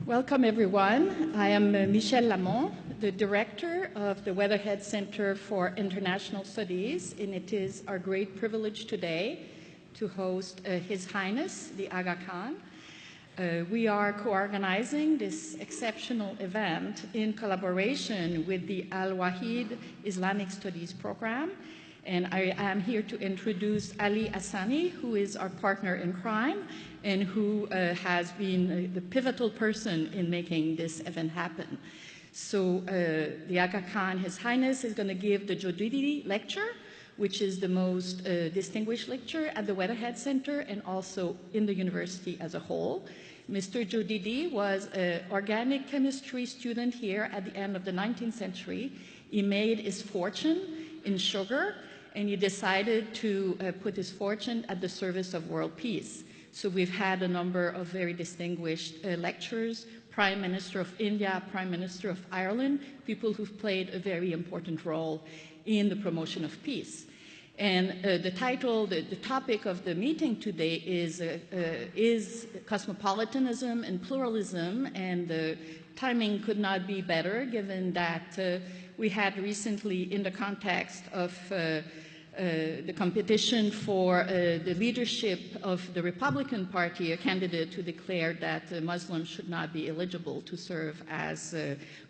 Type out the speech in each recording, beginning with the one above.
Welcome, everyone. I am Michelle Lamont, the director of the Weatherhead Center for International Studies, and it is our great privilege today to host His Highness the Aga Khan. We are co-organizing this exceptional event in collaboration with the Al-Wahid Islamic Studies Program, and I am here to introduce Ali Hassani, who is our partner in crime and who has been the pivotal person in making this event happen. So the Aga Khan, His Highness, is going to give the Jodidi lecture, which is the most distinguished lecture at the Weatherhead Center and also in the university as a whole. Mr. Jodidi was an organic chemistry student here at the end of the 19th century. He made his fortune in sugar, and he decided to put his fortune at the service of world peace. So we've had a number of very distinguished lecturers, Prime Minister of India, Prime Minister of Ireland, people who've played a very important role in the promotion of peace. And the topic of the meeting today is cosmopolitanism and pluralism, and the timing could not be better given that we had recently, in the context of the competition for the leadership of the Republican Party, a candidate who declared that Muslims should not be eligible to serve as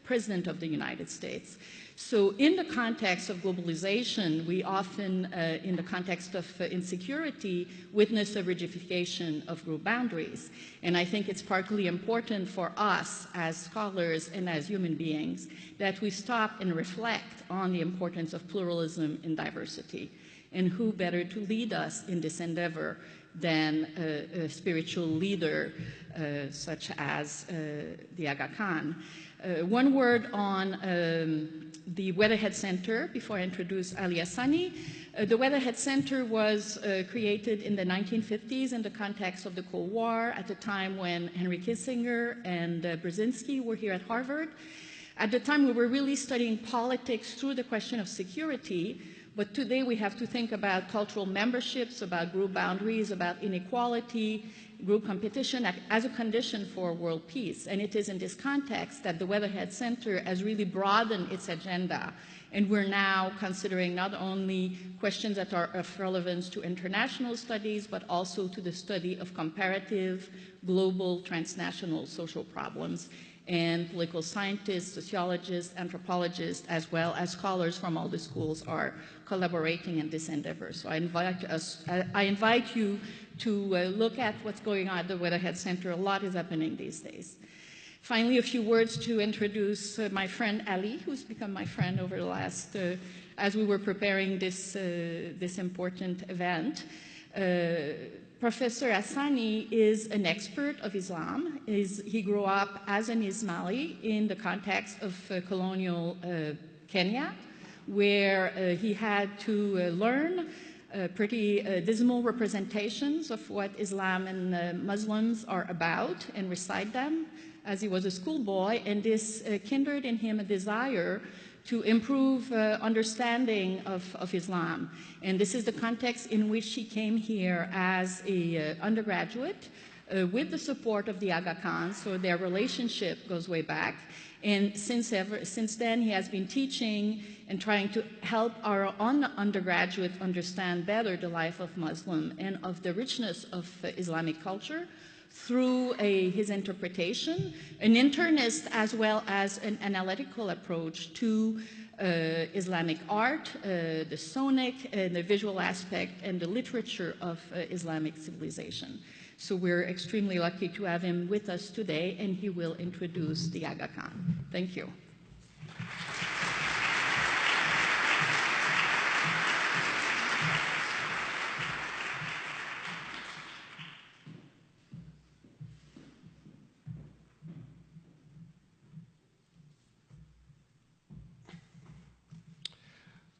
President of the United States. So in the context of globalization, we often, in the context of insecurity, witness a rigidification of group boundaries. And I think it's partly important for us as scholars and as human beings that we stop and reflect on the importance of pluralism and diversity. And who better to lead us in this endeavor than a spiritual leader such as the Aga Khan. One word on the Weatherhead Center before I introduce Ali Hassani. The Weatherhead Center was created in the 1950s in the context of the Cold War, at the time when Henry Kissinger and Brzezinski were here at Harvard. At the time, we were really studying politics through the question of security, but today we have to think about cultural memberships, about group boundaries, about inequality, group competition as a condition for world peace. And it is in this context that the Weatherhead Center has really broadened its agenda. And we're now considering not only questions that are of relevance to international studies, but also to the study of comparative, global, transnational social problems. And political scientists, sociologists, anthropologists, as well as scholars from all the schools are collaborating in this endeavor. So I invite you to look at what's going on at the Weatherhead Center. A lot is happening these days. Finally, a few words to introduce my friend Ali, who's become my friend over the last, as we were preparing this important event. Professor Hassani is an expert of Islam. He grew up as an Ismaili in the context of colonial Kenya, where he had to learn pretty dismal representations of what Islam and Muslims are about and recite them as he was a schoolboy, and this kindled in him a desire to improve understanding of Islam. And this is the context in which he came here as an undergraduate with the support of the Aga Khan, so their relationship goes way back. And since then, he has been teaching and trying to help our own undergraduates understand better the life of Muslim and of the richness of Islamic culture through his interpretation, an internist as well as an analytical approach to Islamic art, the sonic, the visual aspect, and the literature of Islamic civilization. So we're extremely lucky to have him with us today, and he will introduce the Aga Khan. Thank you.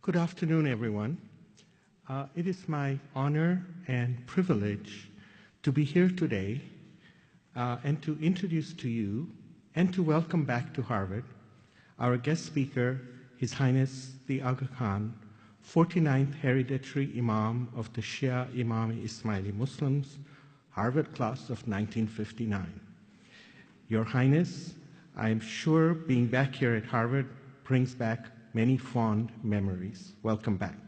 Good afternoon, everyone. It is my honor and privilege to be here today and to introduce to you and to welcome back to Harvard our guest speaker, His Highness the Aga Khan, 49th hereditary Imam of the Shia Imami Ismaili Muslims, Harvard class of 1959. Your Highness, I am sure being back here at Harvard brings back many fond memories. Welcome back.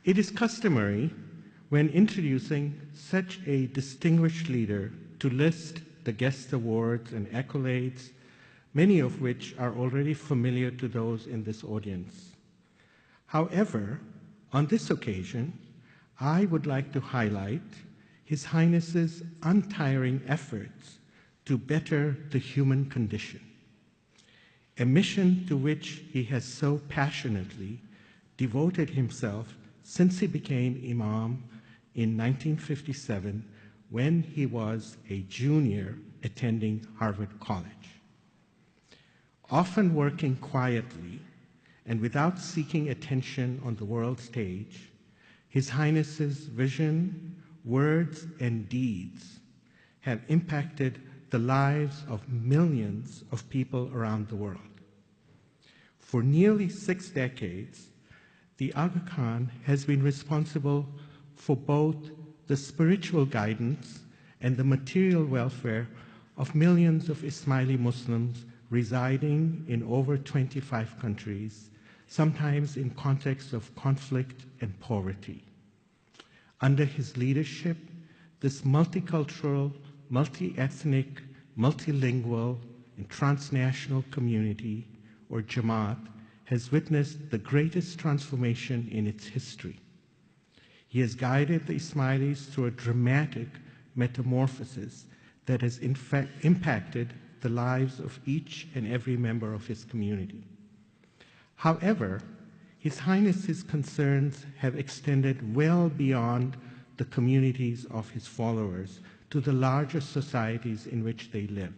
It is customary when introducing such a distinguished leader to list the guest awards and accolades, many of which are already familiar to those in this audience. However, on this occasion, I would like to highlight His Highness's untiring efforts to better the human condition, a mission to which he has so passionately devoted himself since he became Imam in 1957 when he was a junior attending Harvard College. Often working quietly and without seeking attention on the world stage, His Highness's vision, words, and deeds have impacted the lives of millions of people around the world. For nearly 6 decades, the Aga Khan has been responsible for both the spiritual guidance and the material welfare of millions of Ismaili Muslims residing in over 25 countries, sometimes in contexts of conflict and poverty. Under his leadership, this multicultural, multi-ethnic, multilingual, and transnational community, or Jamaat, has witnessed the greatest transformation in its history. He has guided the Ismailis through a dramatic metamorphosis that has in fact impacted the lives of each and every member of his community. However, His Highness's concerns have extended well beyond the communities of his followers to the larger societies in which they live.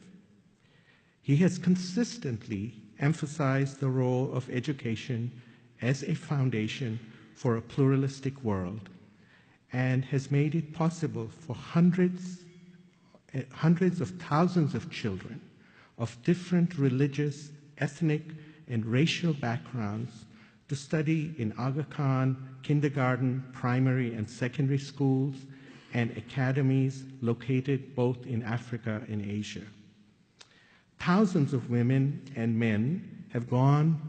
He has consistently emphasized the role of education as a foundation for a pluralistic world and has made it possible for hundreds of thousands of children of different religious, ethnic, and racial backgrounds to study in Aga Khan kindergarten, primary, and secondary schools and academies located both in Africa and Asia. Thousands of women and men have gone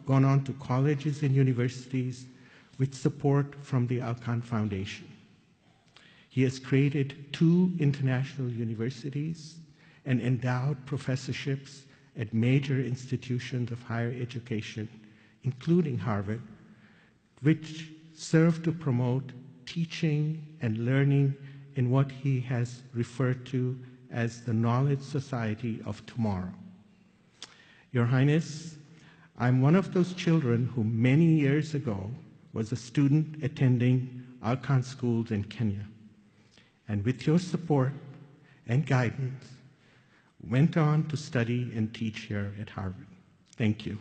on to colleges and universities with support from the Aga Khan Foundation. He has created 2 international universities and endowed professorships at major institutions of higher education, including Harvard, which serve to promote teaching and learning in what he has referred to as the knowledge society of tomorrow. Your Highness, I'm one of those children who many years ago was a student attending Aga Khan schools in Kenya, and with your support and guidance, went on to study and teach here at Harvard. Thank you.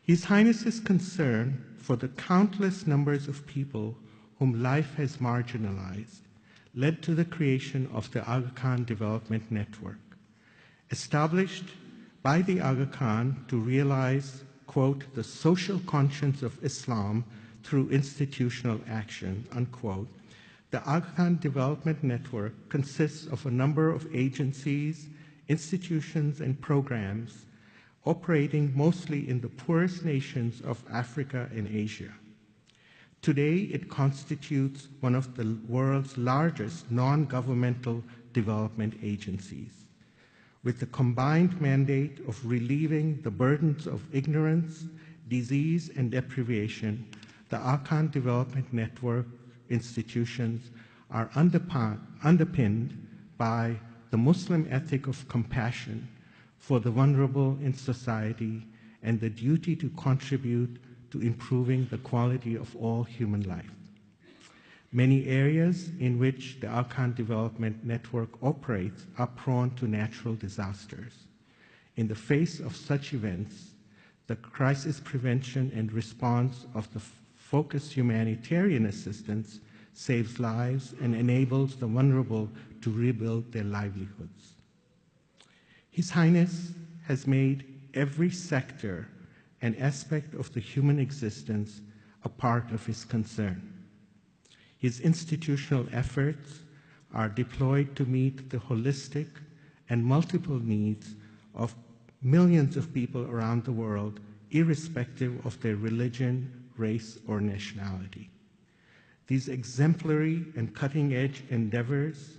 His Highness's concern for the countless numbers of people whom life has marginalized led to the creation of the Aga Khan Development Network, established by the Aga Khan to realize, quote, the social conscience of Islam through institutional action, unquote. The Aga Khan Development Network consists of a number of agencies, institutions, and programs operating mostly in the poorest nations of Africa and Asia. Today, it constitutes one of the world's largest non-governmental development agencies, with the combined mandate of relieving the burdens of ignorance, disease, and deprivation. The Aga Khan Development Network institutions are underpinned by the Muslim ethic of compassion for the vulnerable in society and the duty to contribute to improving the quality of all human life. Many areas in which the Aga Khan Development Network operates are prone to natural disasters. In the face of such events, the crisis prevention and response of the focused humanitarian assistance saves lives, and enables the vulnerable to rebuild their livelihoods. His Highness has made every sector and aspect of the human existence a part of his concern. His institutional efforts are deployed to meet the holistic and multiple needs of millions of people around the world, irrespective of their religion, race, or nationality. These exemplary and cutting-edge endeavors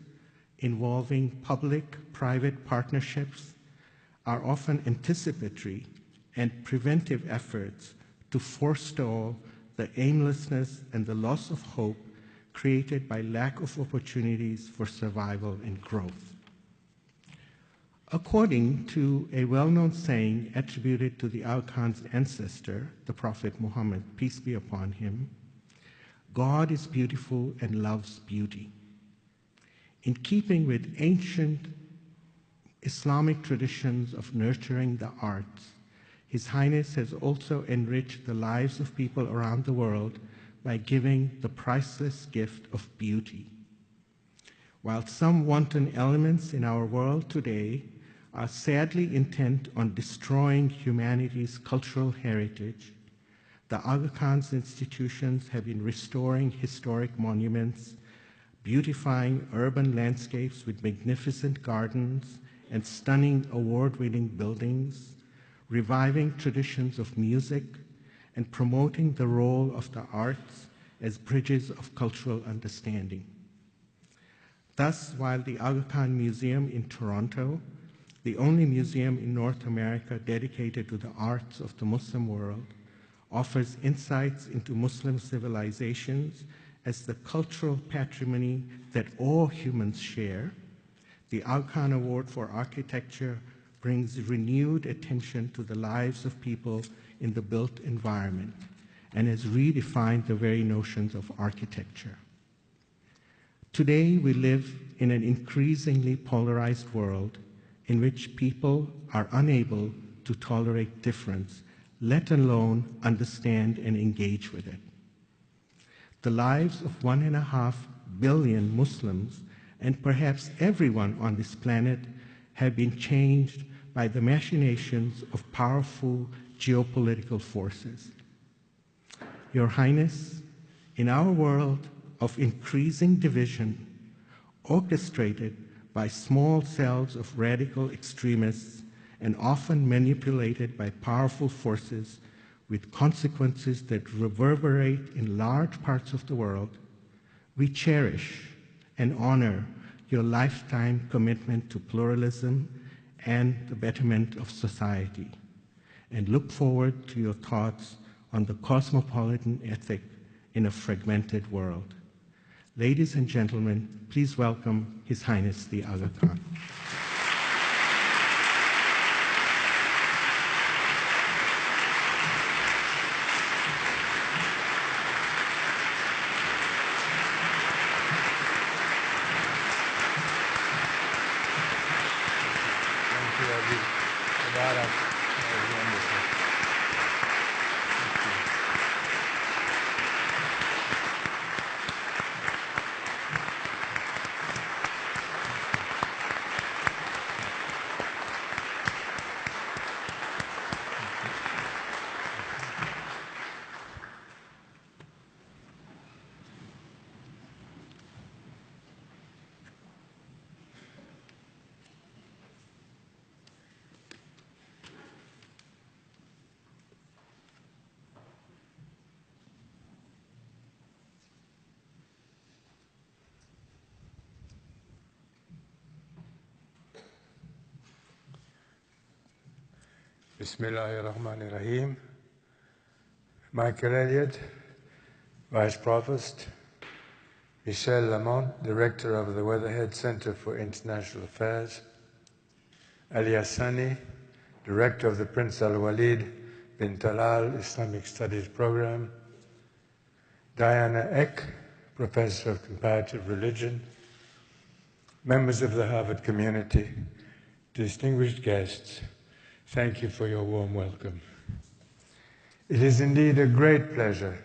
involving public-private partnerships are often anticipatory and preventive efforts to forestall the aimlessness and the loss of hope created by lack of opportunities for survival and growth. According to a well-known saying attributed to the Aga Khan's ancestor, the Prophet Muhammad, peace be upon him, God is beautiful and loves beauty. In keeping with ancient Islamic traditions of nurturing the arts, His Highness has also enriched the lives of people around the world by giving the priceless gift of beauty. While some wanton elements in our world today are sadly intent on destroying humanity's cultural heritage, the Aga Khan's institutions have been restoring historic monuments, beautifying urban landscapes with magnificent gardens and stunning award-winning buildings, reviving traditions of music, and promoting the role of the arts as bridges of cultural understanding. Thus, while the Aga Khan Museum in Toronto, the only museum in North America dedicated to the arts of the Muslim world, offers insights into Muslim civilizations as the cultural patrimony that all humans share, the Aga Khan Award for Architecture brings renewed attention to the lives of people in the built environment and has redefined the very notions of architecture. Today, we live in an increasingly polarized world in which people are unable to tolerate difference, let alone understand and engage with it. The lives of 1.5 billion Muslims, and perhaps everyone on this planet, have been changed by the machinations of powerful geopolitical forces. Your Highness, in our world of increasing division, orchestrated by small cells of radical extremists and often manipulated by powerful forces with consequences that reverberate in large parts of the world, we cherish and honor your lifetime commitment to pluralism and the betterment of society, and look forward to your thoughts on the cosmopolitan ethic in a fragmented world. Ladies and gentlemen, please welcome His Highness the Aga Khan. Bismillahirrahmanirrahim. Michael Elliott, Vice Provost, Michel Lamont, Director of the Weatherhead Center for International Affairs, Ali Hassani, Director of the Prince Al Walid bin Talal Islamic Studies Program, Diana Eck, Professor of Comparative Religion, members of the Harvard community, distinguished guests, thank you for your warm welcome. It is indeed a great pleasure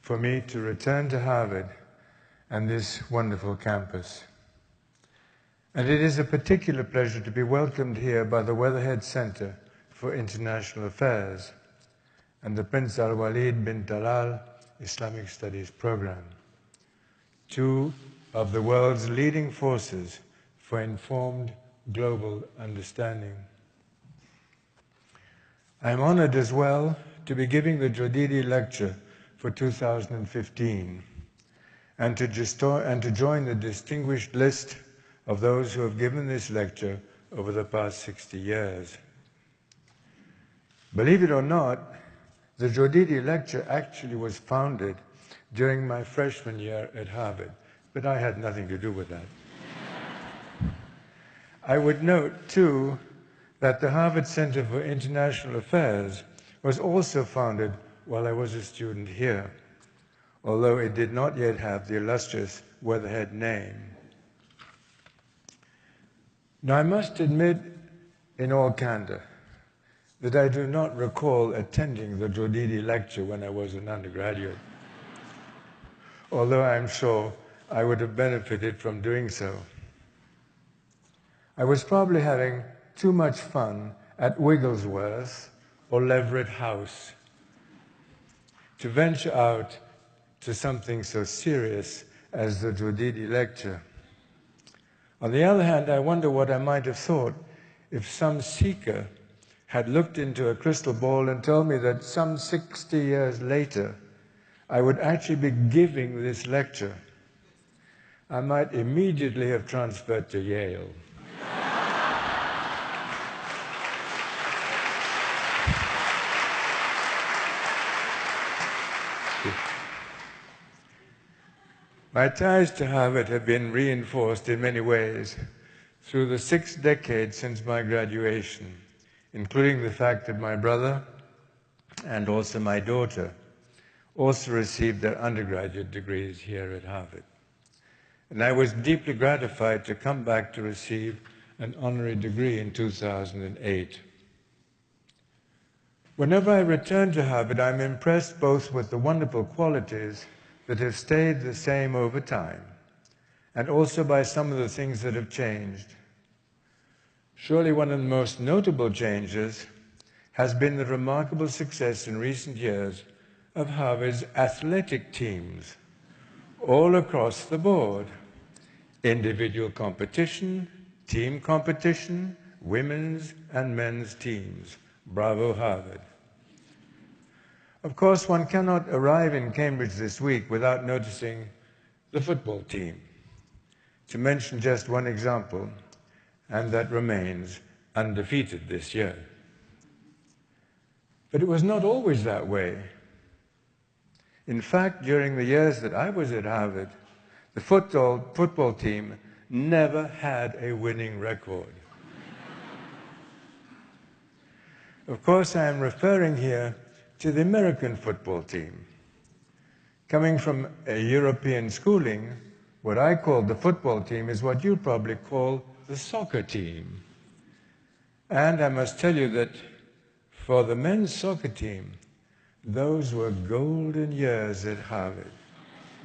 for me to return to Harvard and this wonderful campus. And it is a particular pleasure to be welcomed here by the Weatherhead Center for International Affairs and the Prince Al Walid bin Talal Islamic Studies Program, two of the world's leading forces for informed global understanding. I am honored as well to be giving the Jodidi Lecture for 2015 and to join the distinguished list of those who have given this lecture over the past 60 years. Believe it or not, the Jodidi Lecture actually was founded during my freshman year at Harvard, but I had nothing to do with that. I would note, too, that the Harvard Center for International Affairs was also founded while I was a student here, although it did not yet have the illustrious Weatherhead name. Now, I must admit, in all candor, that I do not recall attending the Jodidi Lecture when I was an undergraduate, although I'm sure I would have benefited from doing so. I was probably having too much fun at Wigglesworth or Leverett House to venture out to something so serious as the Jodidi Lecture. On the other hand, I wonder what I might have thought if some seeker had looked into a crystal ball and told me that some 60 years later I would actually be giving this lecture. I might immediately have transferred to Yale. My ties to Harvard have been reinforced in many ways through the 6 decades since my graduation, including the fact that my brother and also my daughter also received their undergraduate degrees here at Harvard. And I was deeply gratified to come back to receive an honorary degree in 2008. Whenever I return to Harvard, I'm impressed both with the wonderful qualities that have stayed the same over time, and also by some of the things that have changed. Surely one of the most notable changes has been the remarkable success in recent years of Harvard's athletic teams, all across the board. Individual competition, team competition, women's and men's teams. Bravo, Harvard. Of course, one cannot arrive in Cambridge this week without noticing the football team. To mention just one example, and that remains undefeated this year. But it was not always that way. In fact, during the years that I was at Harvard, the football team never had a winning record. Of course, I am referring here to the American football team. Coming from a European schooling, what I call the football team is what you probably call the soccer team. And I must tell you that for the men's soccer team, those were golden years at Harvard,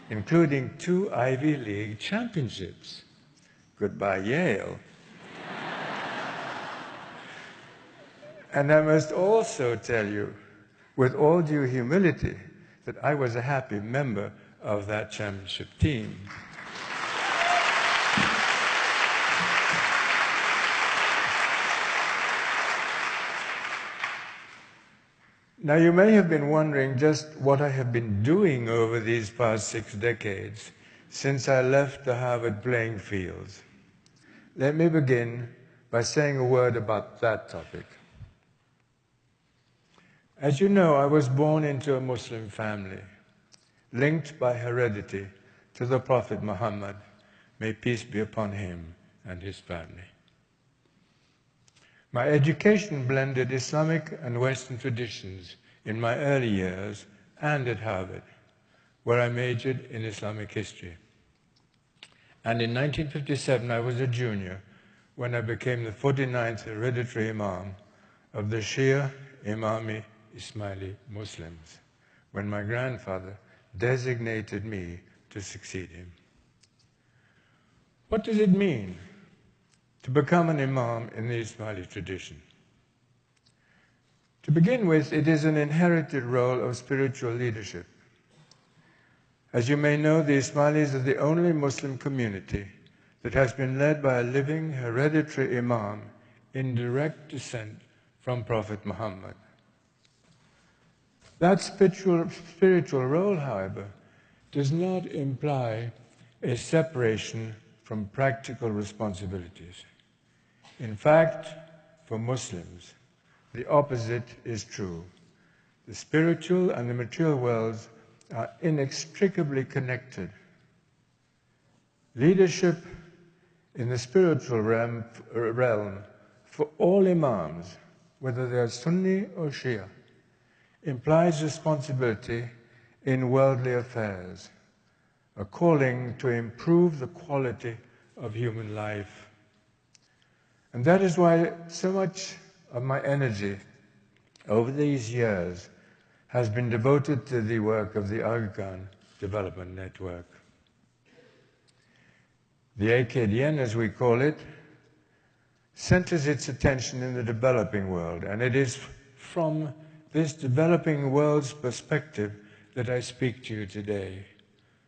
including 2 Ivy League championships. Goodbye, Yale. And I must also tell you, with all due humility, that I was a happy member of that championship team. Now, you may have been wondering just what I have been doing over these past 6 decades since I left the Harvard playing fields. Let me begin by saying a word about that topic. As you know, I was born into a Muslim family, linked by heredity to the Prophet Muhammad, may peace be upon him and his family. My education blended Islamic and Western traditions in my early years and at Harvard, where I majored in Islamic history. And in 1957, I was a junior when I became the 49th hereditary Imam of the Shia Imami Ismaili Muslims, when my grandfather designated me to succeed him. What does it mean to become an imam in the Ismaili tradition? To begin with, it is an inherited role of spiritual leadership. As you may know, the Ismailis are the only Muslim community that has been led by a living hereditary imam in direct descent from Prophet Muhammad. That spiritual role, however, does not imply a separation from practical responsibilities. In fact, for Muslims, the opposite is true. The spiritual and the material worlds are inextricably connected. Leadership in the spiritual realm for all imams, whether they are Sunni or Shia, implies responsibility in worldly affairs, a calling to improve the quality of human life. And that is why so much of my energy over these years has been devoted to the work of the Aga Development Network. The AKDN, as we call it, centers its attention in the developing world, and it is from this developing world's perspective that I speak to you today.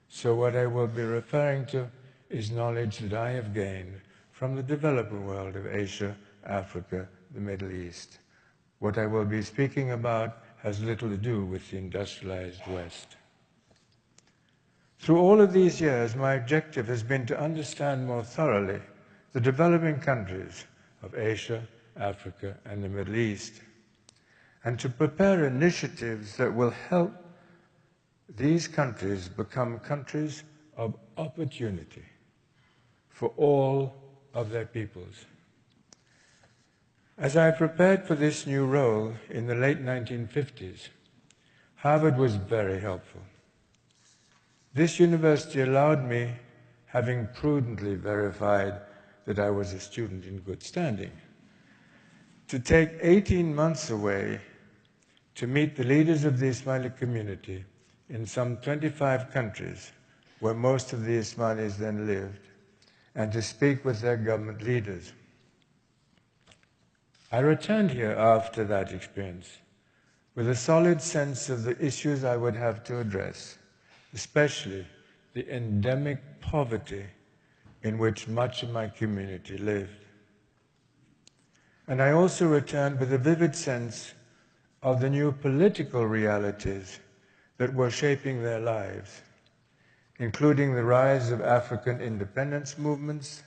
So what I will be referring to is knowledge that I have gained from the developing world of Asia, Africa, the Middle East. What I will be speaking about has little to do with the industrialized West. Through all of these years, my objective has been to understand more thoroughly the developing countries of Asia, Africa, and the Middle East, and to prepare initiatives that will help these countries become countries of opportunity for all of their peoples. As I prepared for this new role in the late 1950s, Harvard was very helpful. This university allowed me, having prudently verified that I was a student in good standing, to take 18 months away to meet the leaders of the Ismaili community in some 25 countries where most of the Ismailis then lived, and to speak with their government leaders. I returned here after that experience with a solid sense of the issues I would have to address, especially the endemic poverty in which much of my community lived. And I also returned with a vivid sense of the new political realities that were shaping their lives, including the rise of African independence movements,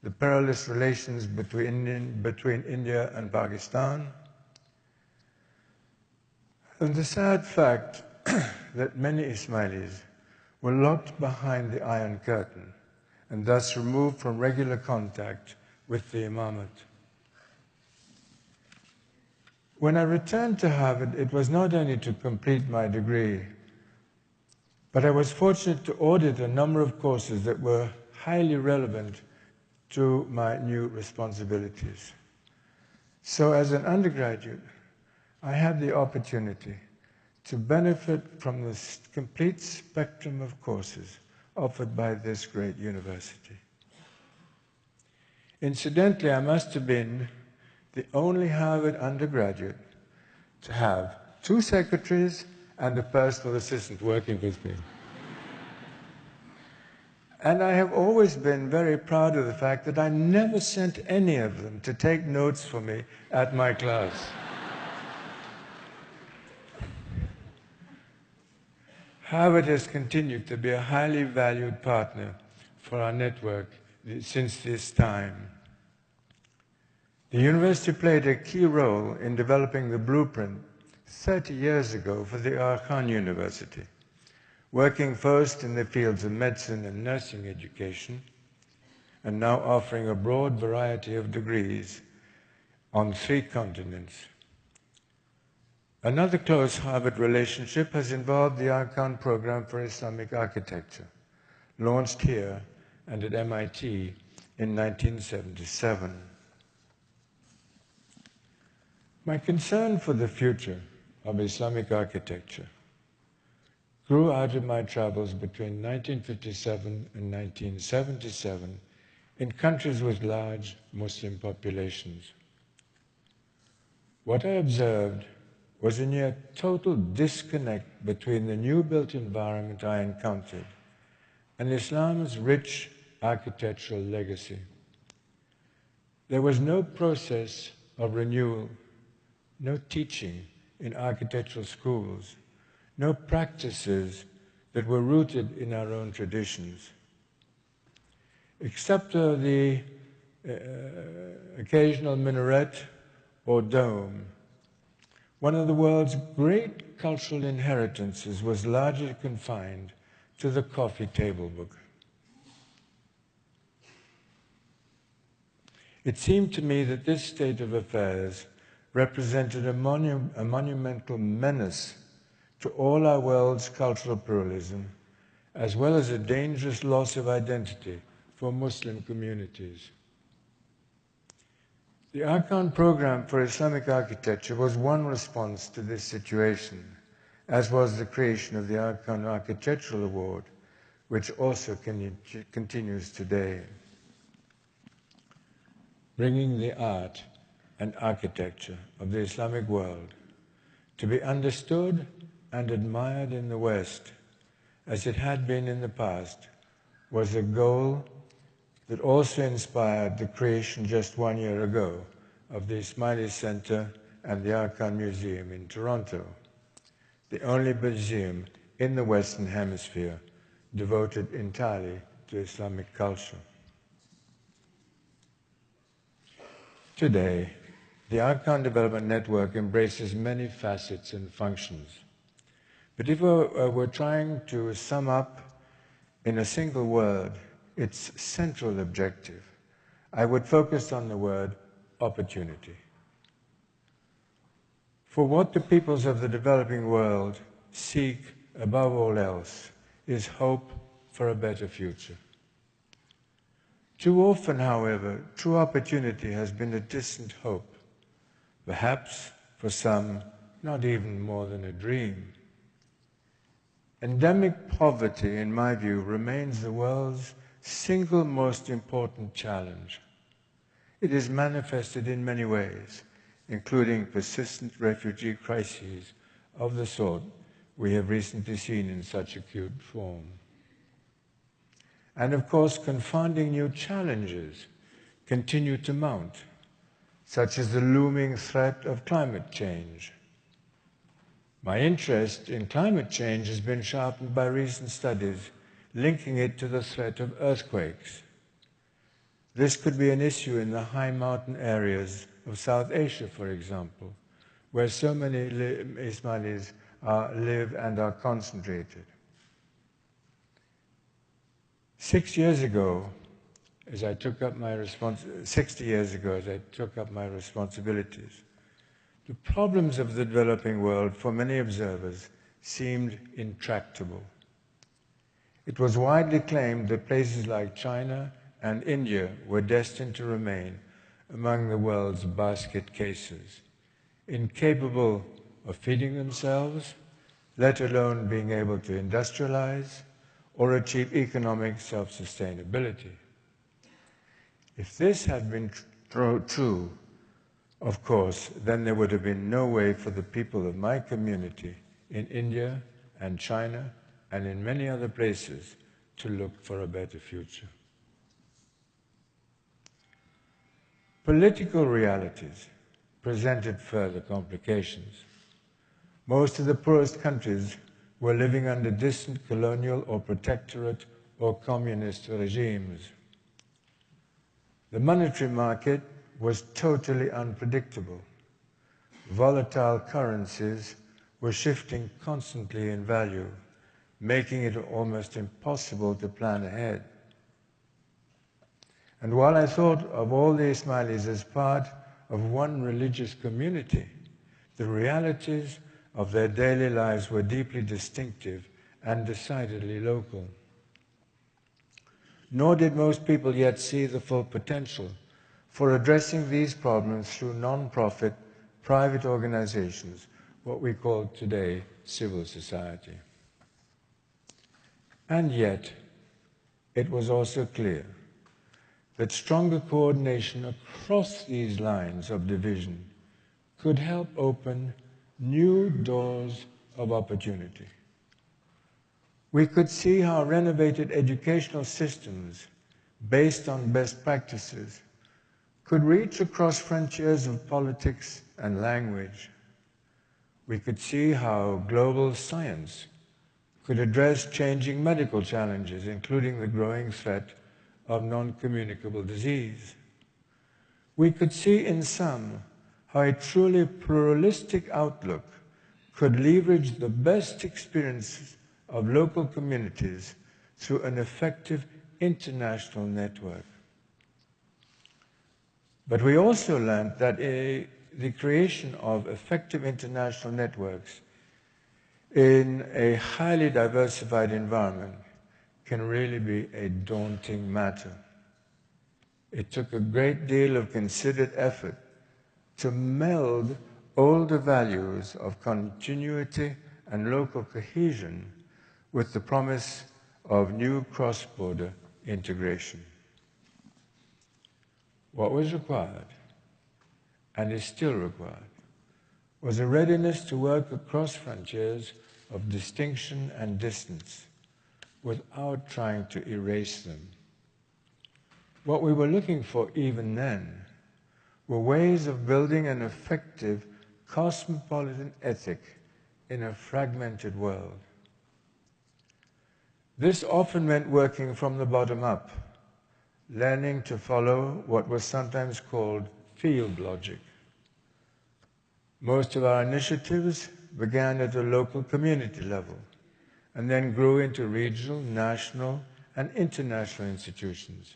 the perilous relations between India and Pakistan, and the sad fact that many Ismailis were locked behind the Iron Curtain and thus removed from regular contact with the imamate. When I returned to Harvard, it was not only to complete my degree, but I was fortunate to audit a number of courses that were highly relevant to my new responsibilities. So as an undergraduate, I had the opportunity to benefit from the complete spectrum of courses offered by this great university. Incidentally, I must have been the only Harvard undergraduate to have 2 secretaries and a personal assistant working with me. And I have always been very proud of the fact that I never sent any of them to take notes for me at my class. Harvard has continued to be a highly valued partner for our network since this time. The university played a key role in developing the blueprint 30 years ago for the Aga University, working first in the fields of medicine and nursing education, and now offering a broad variety of degrees on 3 continents. Another close Harvard relationship has involved the Aga program for Islamic architecture, launched here and at MIT in 1977. My concern for the future of Islamic architecture grew out of my travels between 1957 and 1977 in countries with large Muslim populations. What I observed was a near total disconnect between the new-built environment I encountered and Islam's rich architectural legacy. There was no process of renewal, no teaching in architectural schools, no practices that were rooted in our own traditions. Except the occasional minaret or dome, one of the world's great cultural inheritances was largely confined to the coffee table book. It seemed to me that this state of affairs represented a monumental menace to all our world's cultural pluralism, as well as a dangerous loss of identity for Muslim communities. The Arkan program for Islamic architecture was one response to this situation, as was the creation of the Arkan Architectural Award, which also continues today, bringing the art and architecture of the Islamic world to be understood and admired in the West, as it had been in the past, was a goal that also inspired the creation just 1 year ago of the Ismailies Center and the Arkan Museum in Toronto, the only museum in the Western Hemisphere devoted entirely to Islamic culture. Today, the Arkan Development Network embraces many facets and functions. But if we're trying to sum up in a single word its central objective, I would focus on the word opportunity. For what the peoples of the developing world seek above all else is hope for a better future. Too often, however, true opportunity has been a distant hope, perhaps for some not even more than a dream. Endemic poverty, in my view, remains the world's single most important challenge. It is manifested in many ways, including persistent refugee crises of the sort we have recently seen in such acute form. And of course, confounding new challenges continue to mount, such as the looming threat of climate change. My interest in climate change has been sharpened by recent studies linking it to the threat of earthquakes. This could be an issue in the high mountain areas of South Asia, for example, where so many Ismailis live and are concentrated. 60 years ago, as I took up my responsibilities, the problems of the developing world for many observers seemed intractable. It was widely claimed that places like China and India were destined to remain among the world's basket cases, incapable of feeding themselves, let alone being able to industrialize or achieve economic self-sustainability. If this had been true, of course, then there would have been no way for the people of my community in India and China and in many other places to look for a better future. Political realities presented further complications. Most of the poorest countries were living under distant colonial or protectorate or communist regimes. The monetary market was totally unpredictable. Volatile currencies were shifting constantly in value, making it almost impossible to plan ahead. And while I thought of all the Ismailis as part of one religious community, the realities of their daily lives were deeply distinctive and decidedly local. Nor did most people yet see the full potential for addressing these problems through non-profit, private organizations, what we call today civil society. And yet, it was also clear that stronger coordination across these lines of division could help open new doors of opportunity. We could see how renovated educational systems based on best practices could reach across frontiers of politics and language. We could see how global science could address changing medical challenges, including the growing threat of non-communicable disease. We could see in sum how a truly pluralistic outlook could leverage the best experiences of local communities through an effective international network. But we also learned that the creation of effective international networks in a highly diversified environment can really be a daunting matter. It took a great deal of considered effort to meld older values of continuity and local cohesion with the promise of new cross-border integration. What was required, and is still required, was a readiness to work across frontiers of distinction and distance without trying to erase them. What we were looking for even then were ways of building an effective cosmopolitan ethic in a fragmented world. This often meant working from the bottom up, learning to follow what was sometimes called field logic. Most of our initiatives began at a local community level and then grew into regional, national, and international institutions.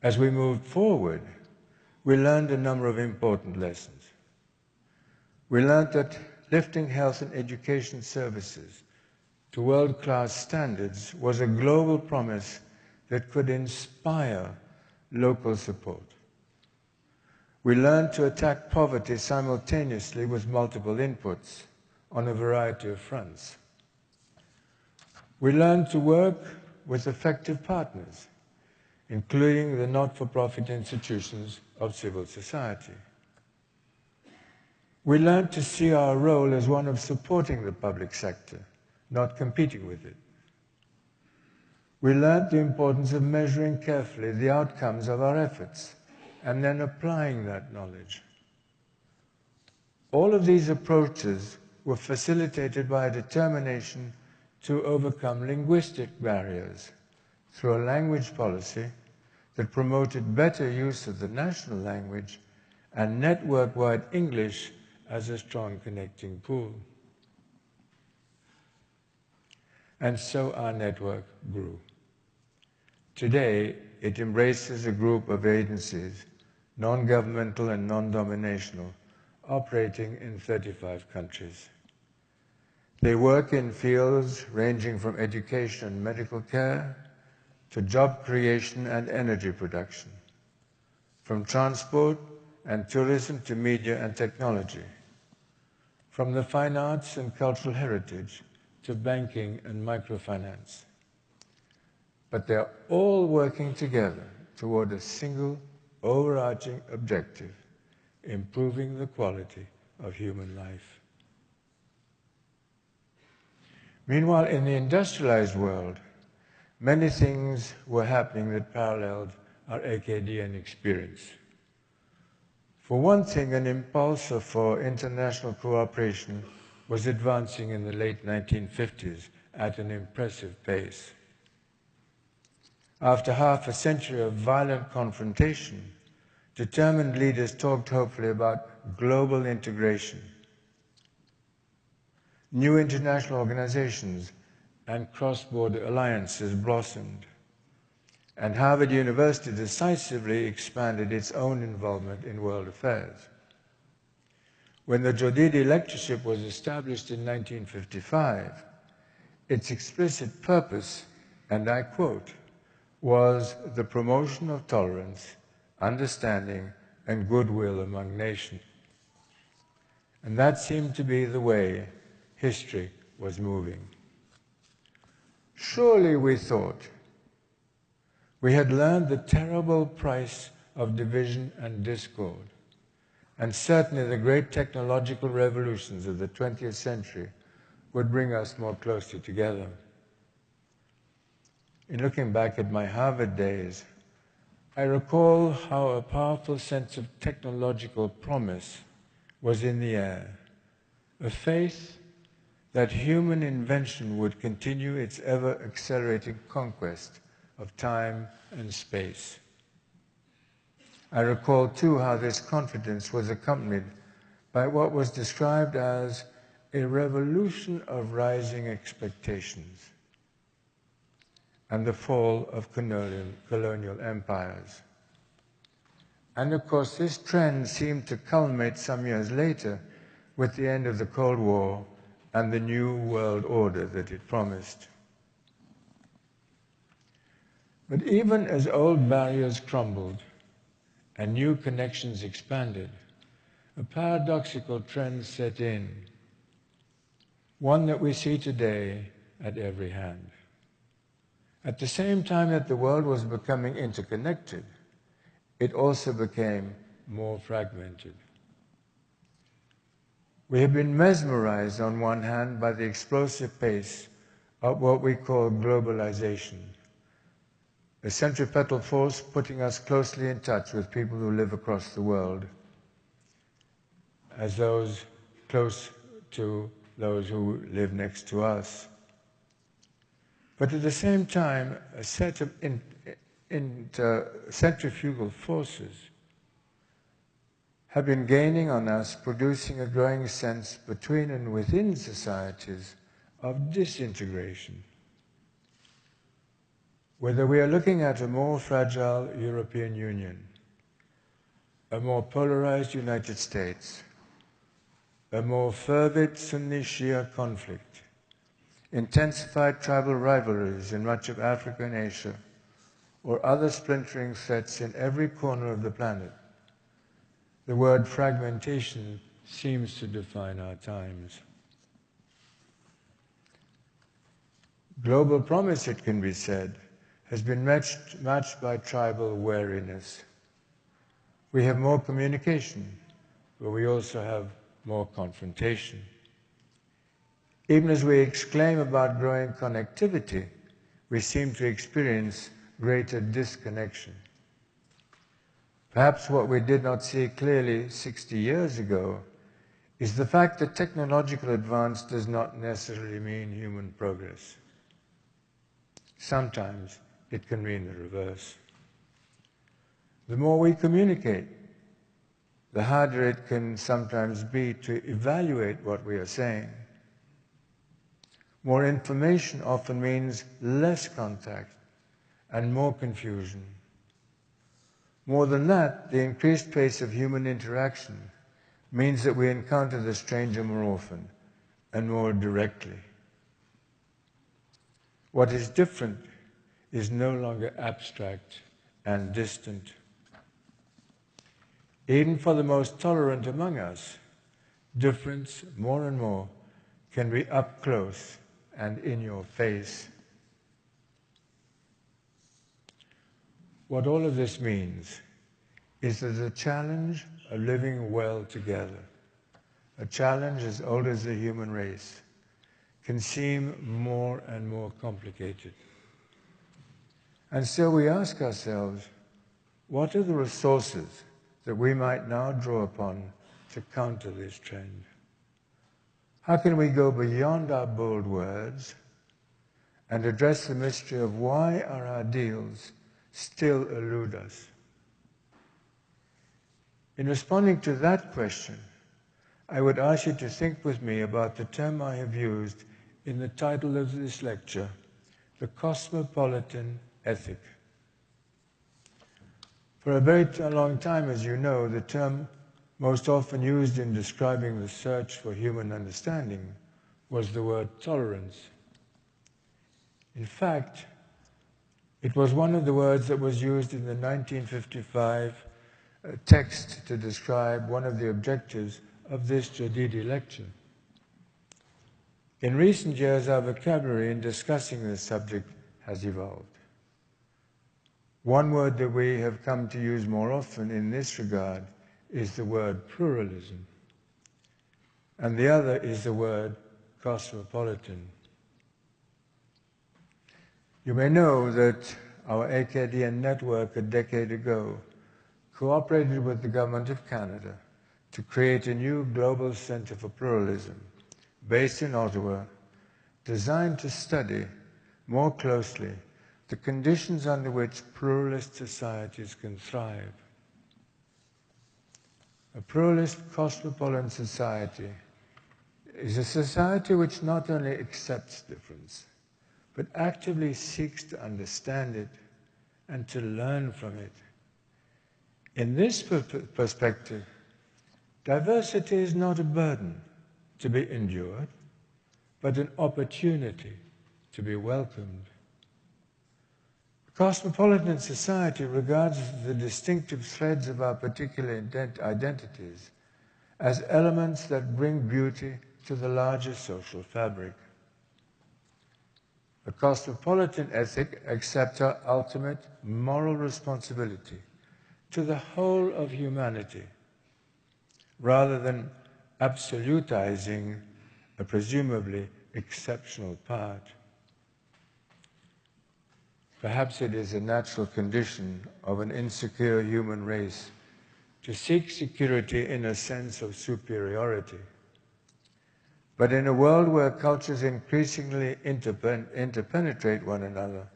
As we moved forward, we learned a number of important lessons. We learned that lifting health and education services to world-class standards was a global promise that could inspire local support. We learned to attack poverty simultaneously with multiple inputs on a variety of fronts. We learned to work with effective partners, including the not-for-profit institutions of civil society. We learned to see our role as one of supporting the public sector, not competing with it. We learned the importance of measuring carefully the outcomes of our efforts and then applying that knowledge. All of these approaches were facilitated by a determination to overcome linguistic barriers through a language policy that promoted better use of the national language and network-wide English as a strong connecting pool. And so our network grew. Today, it embraces a group of agencies, non-governmental and non-dominational, operating in 35 countries. They work in fields ranging from education and medical care to job creation and energy production, from transport and tourism to media and technology, from the fine arts and cultural heritage to banking and microfinance. But they're all working together toward a single overarching objective: improving the quality of human life. Meanwhile, in the industrialized world, many things were happening that paralleled our AKDN experience. For one thing, an impulse for international cooperation was advancing in the late 1950s at an impressive pace. After half a century of violent confrontation, determined leaders talked hopefully about global integration. New international organizations and cross-border alliances blossomed, and Harvard University decisively expanded its own involvement in world affairs. When the Jodhidi Lectureship was established in 1955, its explicit purpose, and I quote, was the promotion of tolerance, understanding, and goodwill among nations. And that seemed to be the way history was moving. Surely, we thought, We had learned the terrible price of division and discord, and certainly the great technological revolutions of the 20th century would bring us more closely together. In looking back at my Harvard days, I recall how a powerful sense of technological promise was in the air, a faith that human invention would continue its ever-accelerating conquest of time and space. I recall too how this confidence was accompanied by what was described as a revolution of rising expectations and the fall of colonial empires. And of course, this trend seemed to culminate some years later with the end of the Cold War and the new world order that it promised. But even as old barriers crumbled and new connections expanded, a paradoxical trend set in, one that we see today at every hand. At the same time that the world was becoming interconnected, it also became more fragmented. We have been mesmerized on one hand by the explosive pace of what we call globalization, a centripetal force putting us closely in touch with people who live across the world, as those close to those who live next to us. But at the same time, a set of centrifugal forces have been gaining on us, producing a growing sense between and within societies of disintegration. Whether we are looking at a more fragile European Union, a more polarized United States, a more fervid Sunni-Shia conflict, intensified tribal rivalries in much of Africa and Asia, or other splintering threats in every corner of the planet, the word fragmentation seems to define our times. Global promise, it can be said, has been matched by tribal wariness. We have more communication, but we also have more confrontation. Even as we exclaim about growing connectivity, we seem to experience greater disconnection. Perhaps what we did not see clearly 60 years ago is the fact that technological advance does not necessarily mean human progress. Sometimes it can mean the reverse. The more we communicate, the harder it can sometimes be to evaluate what we are saying. More information often means less contact and more confusion. More than that, the increased pace of human interaction means that we encounter the stranger more often and more directly. What is different is no longer abstract and distant. Even for the most tolerant among us, difference, more and more, can be up close and in your face. What all of this means is that the challenge of living well together, a challenge as old as the human race, can seem more and more complicated. And so we ask ourselves, what are the resources that we might now draw upon to counter this trend? How can we go beyond our bold words and address the mystery of why our ideals still elude us? In responding to that question, I would ask you to think with me about the term I have used in the title of this lecture, the Cosmopolitan Ethic. For a very long time, as you know, the term most often used in describing the search for human understanding was the word tolerance. In fact, it was one of the words that was used in the 1955 text to describe one of the objectives of this Jadidi lecture. In recent years, our vocabulary in discussing this subject has evolved. One word that we have come to use more often in this regard is the word pluralism, and the other is the word cosmopolitan. You may know that our AKDN network a decade ago cooperated with the Government of Canada to create a new global center for pluralism based in Ottawa, designed to study more closely the conditions under which pluralist societies can thrive. A pluralist cosmopolitan society is a society which not only accepts difference, but actively seeks to understand it and to learn from it. In this perspective, diversity is not a burden to be endured, but an opportunity to be welcomed. A cosmopolitan society regards the distinctive threads of our particular identities as elements that bring beauty to the larger social fabric. A cosmopolitan ethic accepts our ultimate moral responsibility to the whole of humanity, rather than absolutizing a presumably exceptional part. Perhaps it is a natural condition of an insecure human race to seek security in a sense of superiority. But in a world where cultures increasingly interpenetrate one another,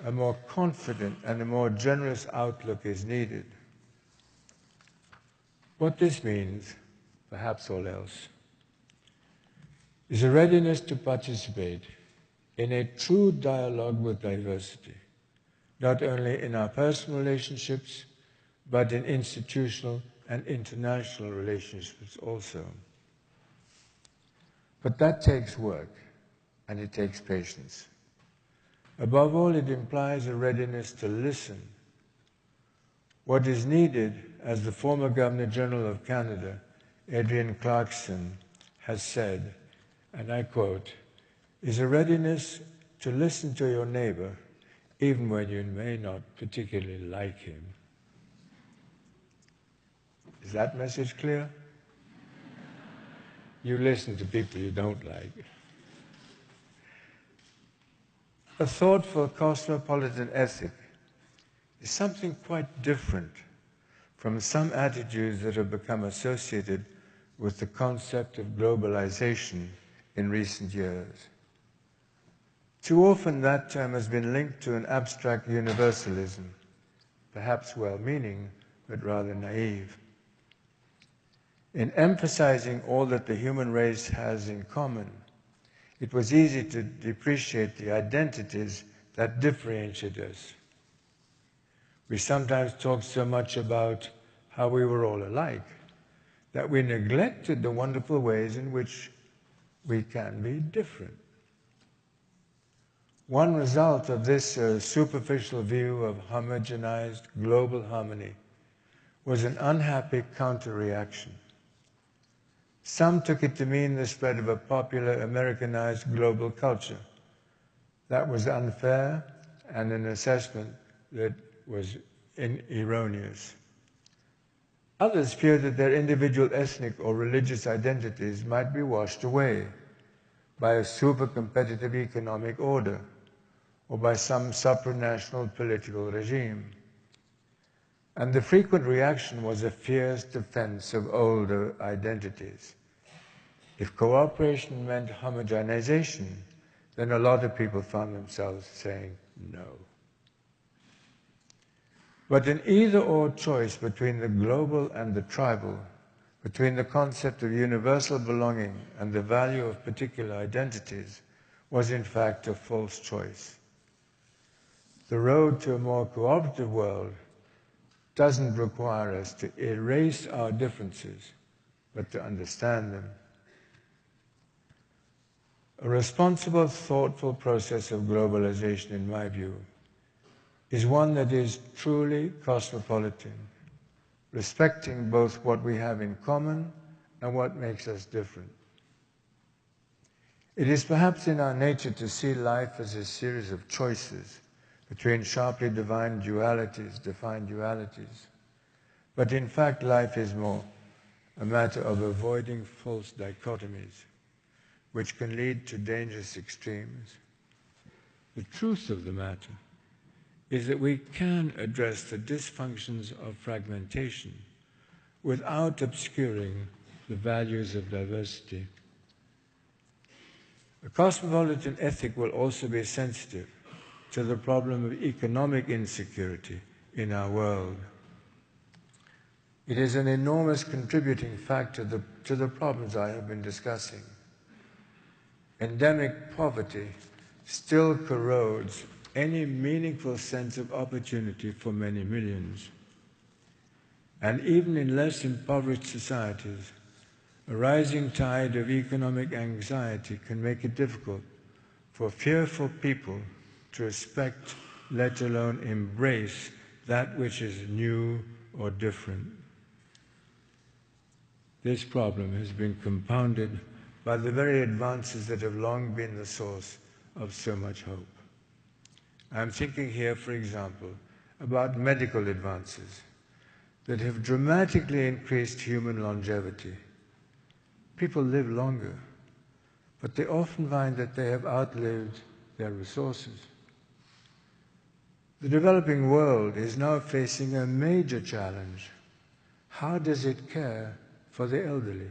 a more confident and a more generous outlook is needed. What this means, perhaps all else, is a readiness to participate in a true dialogue with diversity, not only in our personal relationships, but in institutional and international relationships also. But that takes work, and it takes patience. Above all, it implies a readiness to listen. What is needed, as the former Governor-General of Canada, Adrienne Clarkson, has said, and I quote, is a readiness to listen to your neighbor, even when you may not particularly like him. Is that message clear? You listen to people you don't like. A thoughtful cosmopolitan ethic is something quite different from some attitudes that have become associated with the concept of globalization in recent years. Too often that term has been linked to an abstract universalism, perhaps well-meaning, but rather naive. In emphasizing all that the human race has in common, it was easy to depreciate the identities that differentiate us. We sometimes talk so much about how we were all alike that we neglected the wonderful ways in which we can be different. One result of this superficial view of homogenized global harmony was an unhappy counter-reaction. Some took it to mean the spread of a popular Americanized global culture. That was unfair and an assessment that was erroneous. Others feared that their individual ethnic or religious identities might be washed away by a super-competitive economic order or by some supranational political regime. And the frequent reaction was a fierce defense of older identities. If cooperation meant homogenization, then a lot of people found themselves saying no. But an either-or choice between the global and the tribal, between the concept of universal belonging and the value of particular identities, was in fact a false choice. The road to a more cooperative world doesn't require us to erase our differences, but to understand them. A responsible, thoughtful process of globalization, in my view, is one that is truly cosmopolitan, respecting both what we have in common and what makes us different. It is perhaps in our nature to see life as a series of choices between sharply defined dualities. But in fact, life is more a matter of avoiding false dichotomies, which can lead to dangerous extremes. The truth of the matter is that we can address the dysfunctions of fragmentation without obscuring the values of diversity. A cosmopolitan ethic will also be sensitive to the problem of economic insecurity in our world. It is an enormous contributing factor to the problems I have been discussing. Endemic poverty still corrodes any meaningful sense of opportunity for many millions. And even in less impoverished societies, a rising tide of economic anxiety can make it difficult for fearful people to respect, let alone embrace, that which is new or different. This problem has been compounded by the very advances that have long been the source of so much hope. I'm thinking here, for example, about medical advances that have dramatically increased human longevity. People live longer, but they often find that they have outlived their resources. The developing world is now facing a major challenge. How does it care for the elderly?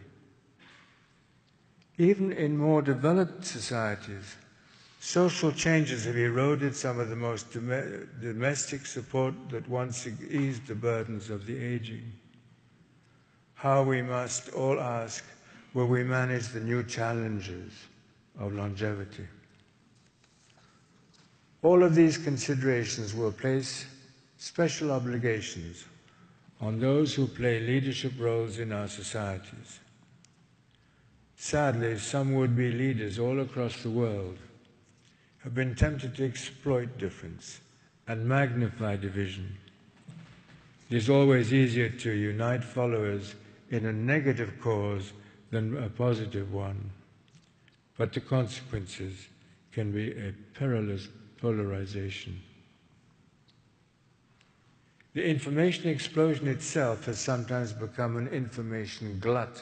Even in more developed societies, social changes have eroded some of the most domestic support that once eased the burdens of the aging. How, we must all ask, will we manage the new challenges of longevity? All of these considerations will place special obligations on those who play leadership roles in our societies. Sadly, some would-be leaders all across the world have been tempted to exploit difference and magnify division. It is always easier to unite followers in a negative cause than a positive one, but the consequences can be a perilous polarization. The information explosion itself has sometimes become an information glut,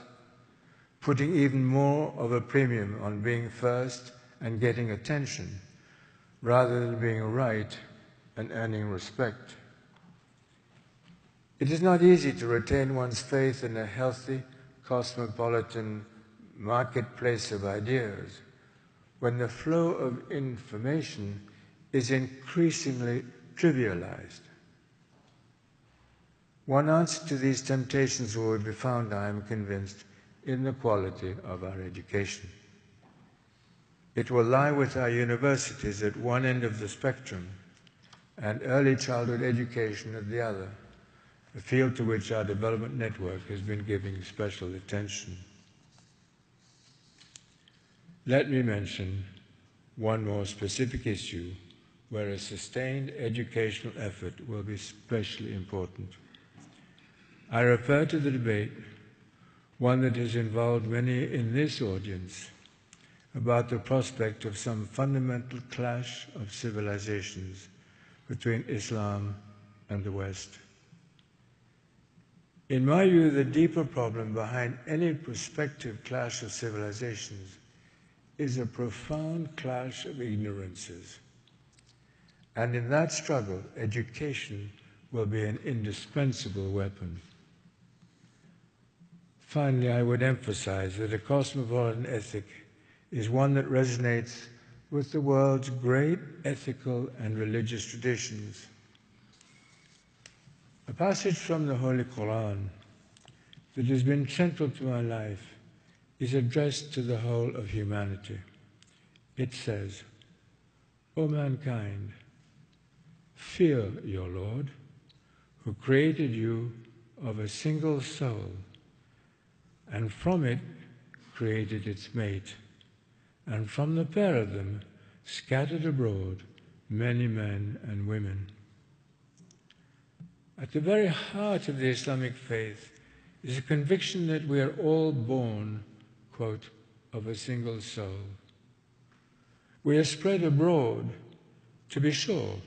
putting even more of a premium on being first and getting attention, rather than being right and earning respect. It is not easy to retain one's faith in a healthy, cosmopolitan marketplace of ideas when the flow of information is increasingly trivialized. One answer to these temptations will be found, I am convinced, in the quality of our education. It will lie with our universities at one end of the spectrum and early childhood education at the other, a field to which our development network has been giving special attention. Let me mention one more specific issue where a sustained educational effort will be especially important. I refer to the debate, one that has involved many in this audience, about the prospect of some fundamental clash of civilizations between Islam and the West. In my view, the deeper problem behind any prospective clash of civilizations is a profound clash of ignorances. And in that struggle, education will be an indispensable weapon. Finally, I would emphasize that a cosmopolitan ethic is one that resonates with the world's great ethical and religious traditions. A passage from the Holy Quran that has been central to my life is addressed to the whole of humanity. It says, "O mankind, fear your Lord, who created you of a single soul, and from it created its mate, and from the pair of them scattered abroad many men and women." At the very heart of the Islamic faith is a conviction that we are all born, quote, of a single soul. We are spread abroad, to be sure,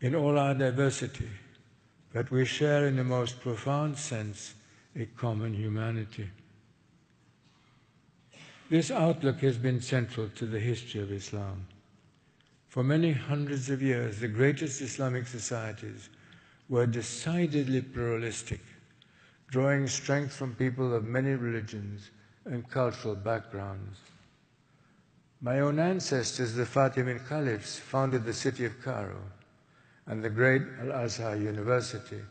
in all our diversity, but we share in the most profound sense a common humanity. This outlook has been central to the history of Islam. For many hundreds of years, the greatest Islamic societies were decidedly pluralistic, drawing strength from people of many religions and cultural backgrounds. My own ancestors, the Fatimid Caliphs, founded the city of Cairo and the great Al-Azhar University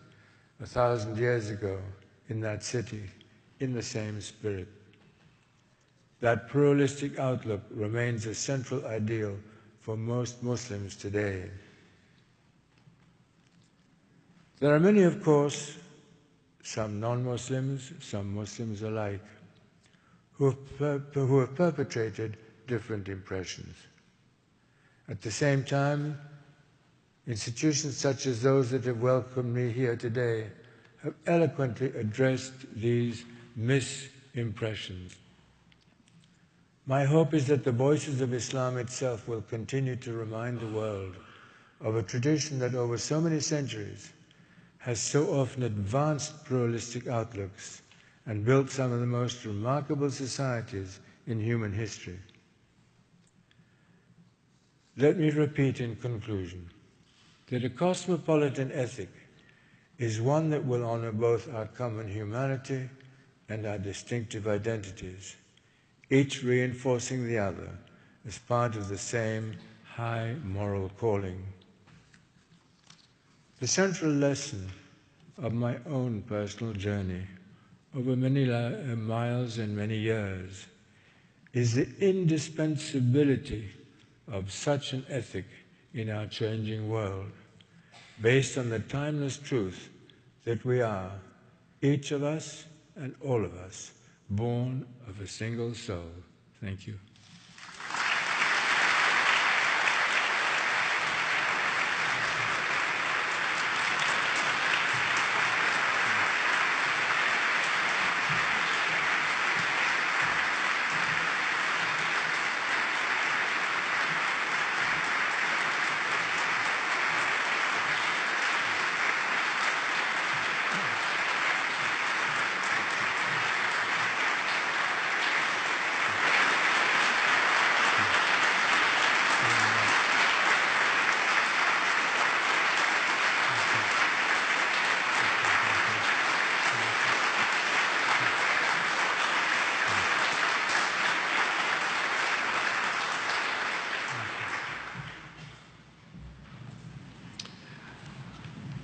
1,000 years ago in that city, in the same spirit. That pluralistic outlook remains a central ideal for most Muslims today. There are many, of course, some non-Muslims, some Muslims alike, who have perpetrated different impressions. At the same time, institutions such as those that have welcomed me here today have eloquently addressed these misimpressions. My hope is that the voices of Islam itself will continue to remind the world of a tradition that over so many centuries has so often advanced pluralistic outlooks and built some of the most remarkable societies in human history. Let me repeat in conclusion that a cosmopolitan ethic is one that will honor both our common humanity and our distinctive identities, each reinforcing the other as part of the same high moral calling. The central lesson of my own personal journey over many miles and many years is the indispensability of such an ethic in our changing world, based on the timeless truth that we are, each of us and all of us, born of a single soul. Thank you.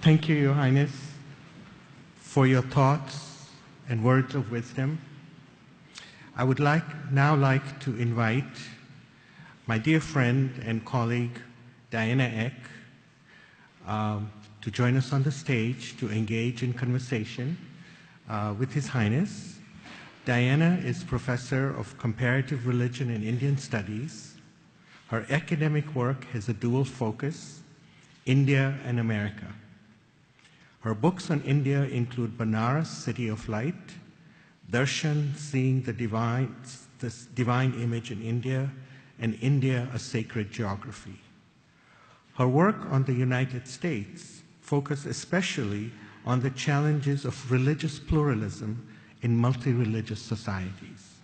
Thank you, Your Highness, for your thoughts and words of wisdom. I would now like to invite my dear friend and colleague, Diana Eck, to join us on the stage to engage in conversation with His Highness. Diana is Professor of Comparative Religion and Indian Studies. Her academic work has a dual focus, India and America. Her books on India include Banaras, City of Light, Darshan, Seeing the Divine Image in India, and India, A Sacred Geography. Her work on the United States focused especially on the challenges of religious pluralism in multi-religious societies.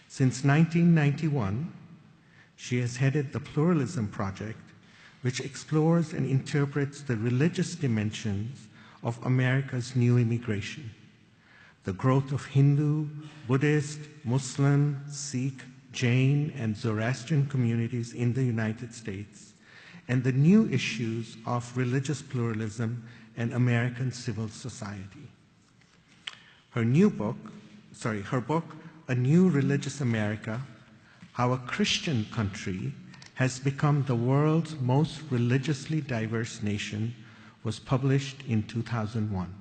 Since 1991, she has headed the Pluralism Project, which explores and interprets the religious dimensions of America's new immigration, the growth of Hindu, Buddhist, Muslim, Sikh, Jain, and Zoroastrian communities in the United States, and the new issues of religious pluralism and American civil society. Her book, A New Religious America, How a Christian Country Has Become the World's Most Religiously Diverse Nation, was published in 2001.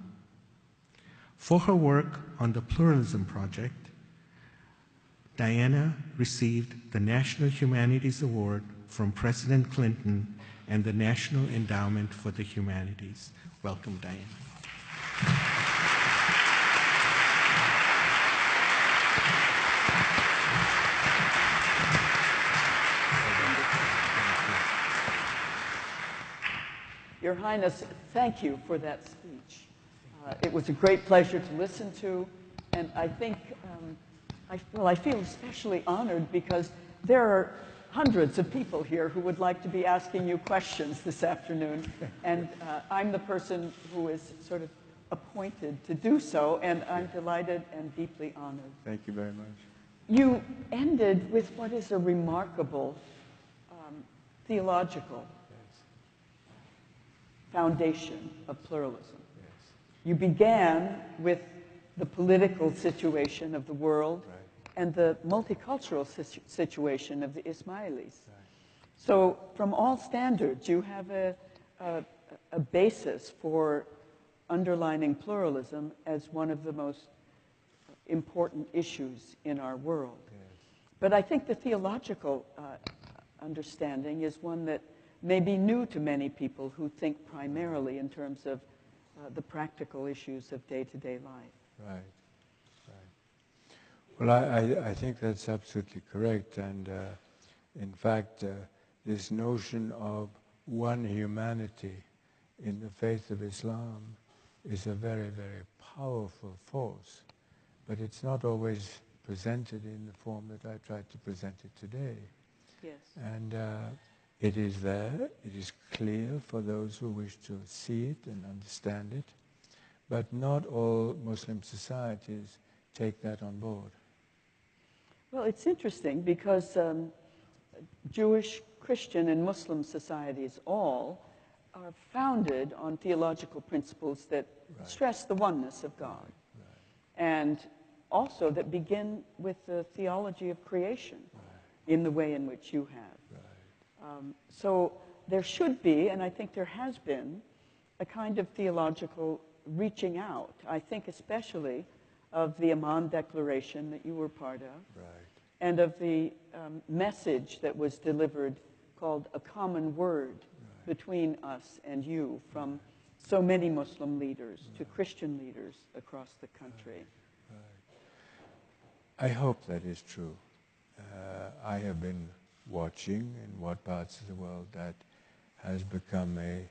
For her work on the Pluralism Project, Diana received the National Humanities Award from President Clinton and the National Endowment for the Humanities. Welcome, Diana. Your Highness, thank you for that speech. It was a great pleasure to listen to, and I think, I feel especially honored because there are hundreds of people here who would like to be asking you questions this afternoon, and I'm the person who is sort of appointed to do so, and I'm delighted and deeply honored. Thank you very much. You ended with what is a remarkable theological foundation of pluralism. You began with the political situation of the world and the multicultural situation of the Ismailies. So from all standards, you have a basis for underlining pluralism as one of the most important issues in our world. But I think the theological understanding is one that may be new to many people who think primarily in terms of the practical issues of day-to-day life. Right. Well, I think that's absolutely correct. And in fact, this notion of one humanity in the faith of Islam is a very, very powerful force. But it's not always presented in the form that I tried to present it today. Yes. And it is there, it is clear for those who wish to see it and understand it, but not all Muslim societies take that on board. Well, it's interesting because Jewish, Christian, and Muslim societies all are founded on theological principles that stress the oneness of God, and also that begin with the theology of creation in the way in which you have. So there should be, and I think there has been, a kind of theological reaching out, I think especially of the Amman Declaration that you were part of, and of the message that was delivered called A Common Word between us and you, from so many Muslim leaders to Christian leaders across the country. I hope that is true. I have been watching in what parts of the world that has become a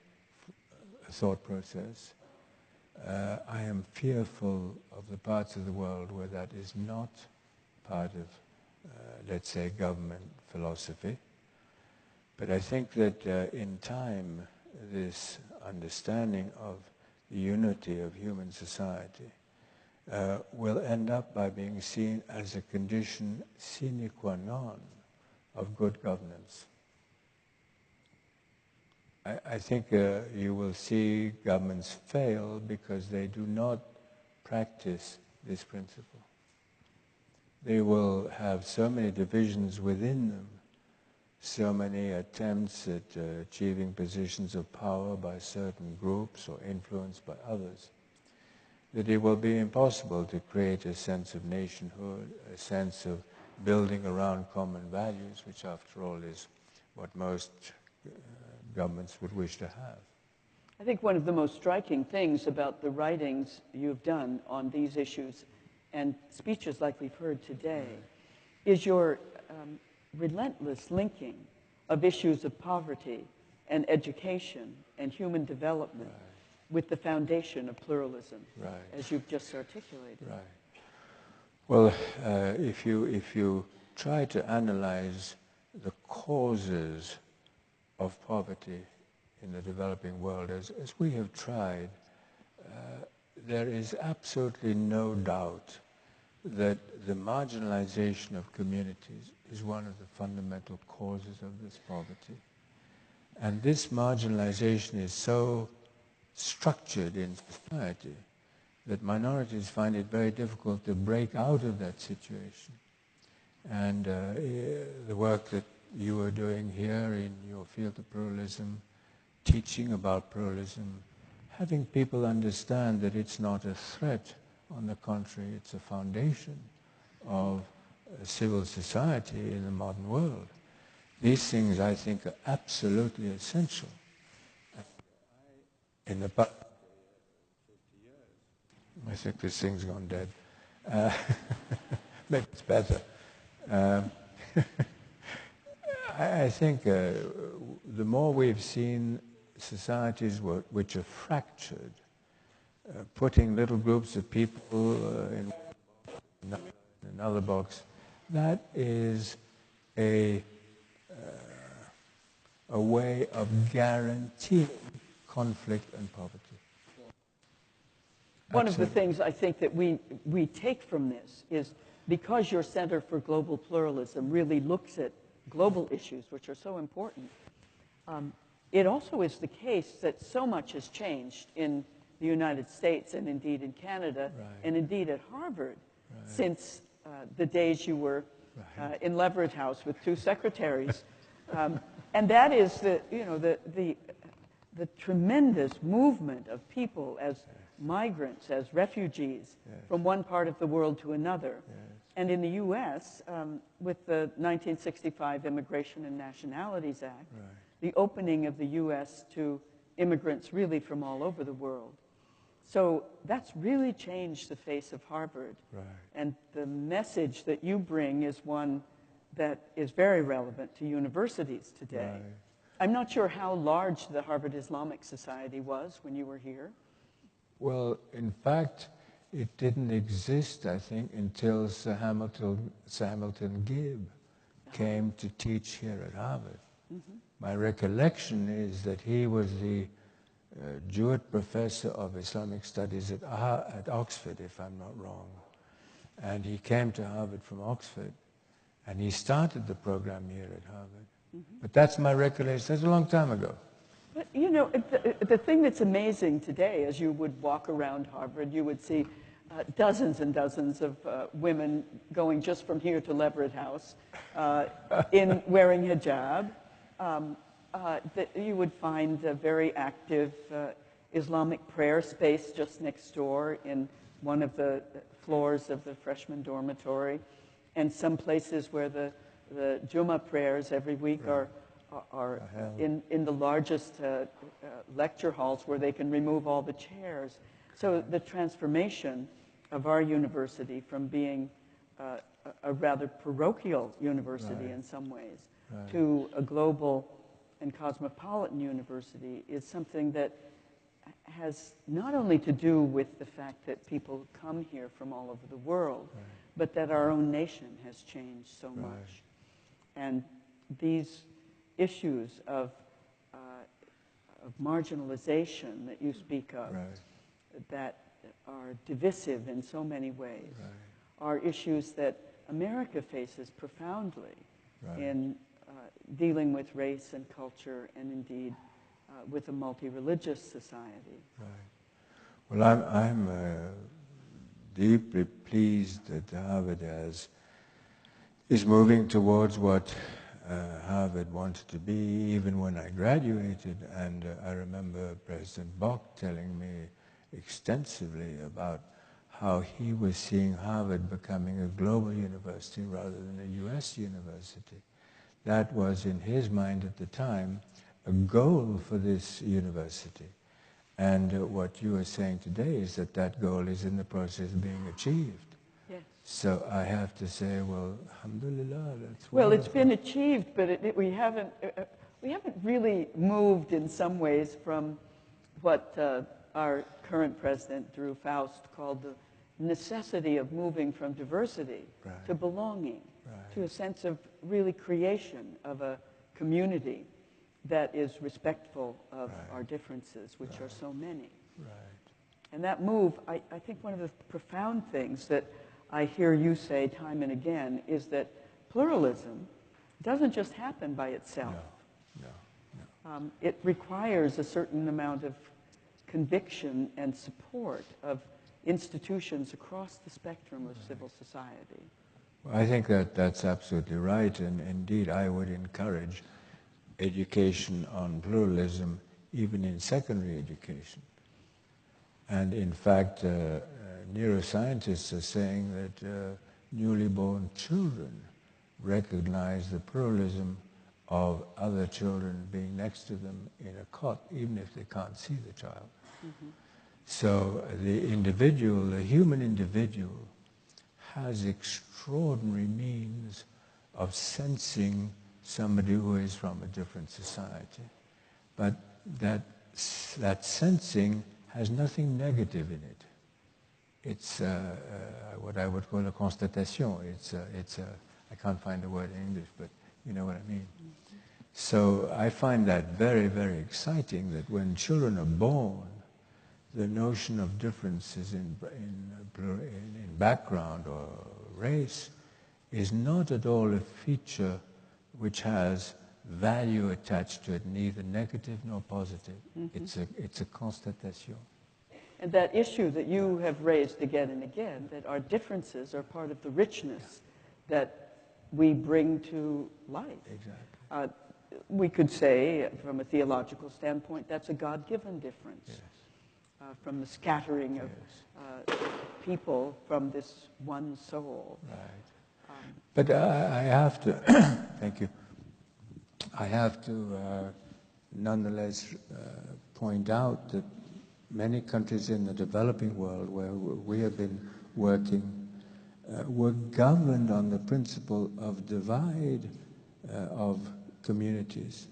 thought process. I am fearful of the parts of the world where that is not part of, let's say, government philosophy. But I think that in time, this understanding of the unity of human society will end up by being seen as a condition sine qua non of good governance. I think you will see governments fail because they do not practice this principle. They will have so many divisions within them, so many attempts at achieving positions of power by certain groups or influenced by others, that it will be impossible to create a sense of nationhood, a sense of building around common values, which after all is what most governments would wish to have. I think one of the most striking things about the writings you've done on these issues and speeches like we've heard today is your relentless linking of issues of poverty and education and human development with the foundation of pluralism, as you've just articulated. Well, if you try to analyze the causes of poverty in the developing world, as we have tried, there is absolutely no doubt that the marginalization of communities is one of the fundamental causes of this poverty. And this marginalization is so structured in society that minorities find it very difficult to break out of that situation. And the work that you are doing here in your field of pluralism, teaching about pluralism, having people understand that it's not a threat, on the contrary, it's a foundation of civil society in the modern world. These things, I think, are absolutely essential. In the past 50 years, I think this thing's gone dead. Maybe it's better. I think the more we've seen societies which are fractured, putting little groups of people in another box, that is a way of guaranteeing conflict and poverty. One of the things I think that we take from this is, because your Center for Global Pluralism really looks at global issues, which are so important, it also is the case that so much has changed in the United States and indeed in Canada, Right. and indeed at Harvard, since the days you were in Leverett House with 2 secretaries. And that is the tremendous movement of people as migrants, as refugees, from one part of the world to another. And in the U.S., with the 1965 Immigration and Nationalities Act, the opening of the U.S. to immigrants really from all over the world. So that's really changed the face of Harvard. Right. And the message that you bring is one that is very relevant to universities today. Right. I'm not sure how large the Harvard Islamic Society was when you were here. Well, in fact, it didn't exist, I think, until Sir Hamilton Gibb came to teach here at Harvard. My recollection is that he was the Jewett Professor of Islamic Studies at Oxford, if I'm not wrong. And he came to Harvard from Oxford, and he started the program here at Harvard. But that's my recollection. That's a long time ago. But, you know, the thing that's amazing today, as you would walk around Harvard, you would see dozens and dozens of women going just from here to Leverett House in wearing hijab. That you would find a very active Islamic prayer space just next door in one of the floors of the freshman dormitory, and some places where the Jummah prayers every week are in the largest lecture halls where they can remove all the chairs. So the transformation of our university from being a rather parochial university in some ways to a global and cosmopolitan university is something that has not only to do with the fact that people come here from all over the world, but that our own nation has changed so much. And these issues of marginalization that you speak of, that are divisive in so many ways, are issues that America faces profoundly in dealing with race and culture, and indeed with a multi-religious society. Well, I'm deeply pleased that Harvard is moving towards what Harvard wanted to be, even when I graduated. And I remember President Bok telling me extensively about how he was seeing Harvard becoming a global university rather than a U.S. university. That was, in his mind at the time, a goal for this university. And what you are saying today is that that goal is in the process of being achieved. Yes. So I have to say, well, alhamdulillah, that's well, wonderful. it's been achieved, but we haven't really moved in some ways from what our current president, Drew Faust, called the necessity of moving from diversity to belonging, to a sense of really creation of a community that is respectful of our differences, which are so many. And that move, I think one of the profound things that I hear you say time and again is that pluralism doesn't just happen by itself. It requires a certain amount of conviction and support of institutions across the spectrum of civil society. Well, I think that that's absolutely right, and indeed I would encourage education on pluralism even in secondary education. And in fact, neuroscientists are saying that newly born children recognize the pluralism of other children being next to them in a cot, even if they can't see the child. So the individual, the human individual, has extraordinary means of sensing somebody who is from a different society. but that sensing has nothing negative in it. It's what I would call a constatation. I can't find the word in English, but you know what I mean. So I find that very, very exciting, that when children are born, the notion of differences in background or race is not at all a feature which has value attached to it, neither negative nor positive. It's a constatation. And that issue that you have raised again and again, that our differences are part of the richness that we bring to life. Exactly. We could say, from a theological standpoint, that's a God-given difference. Yes. From the scattering of people from this one soul. Right. But I have to, thank you, I have to nonetheless point out that many countries in the developing world where we have been working were governed on the principle of divide of communities.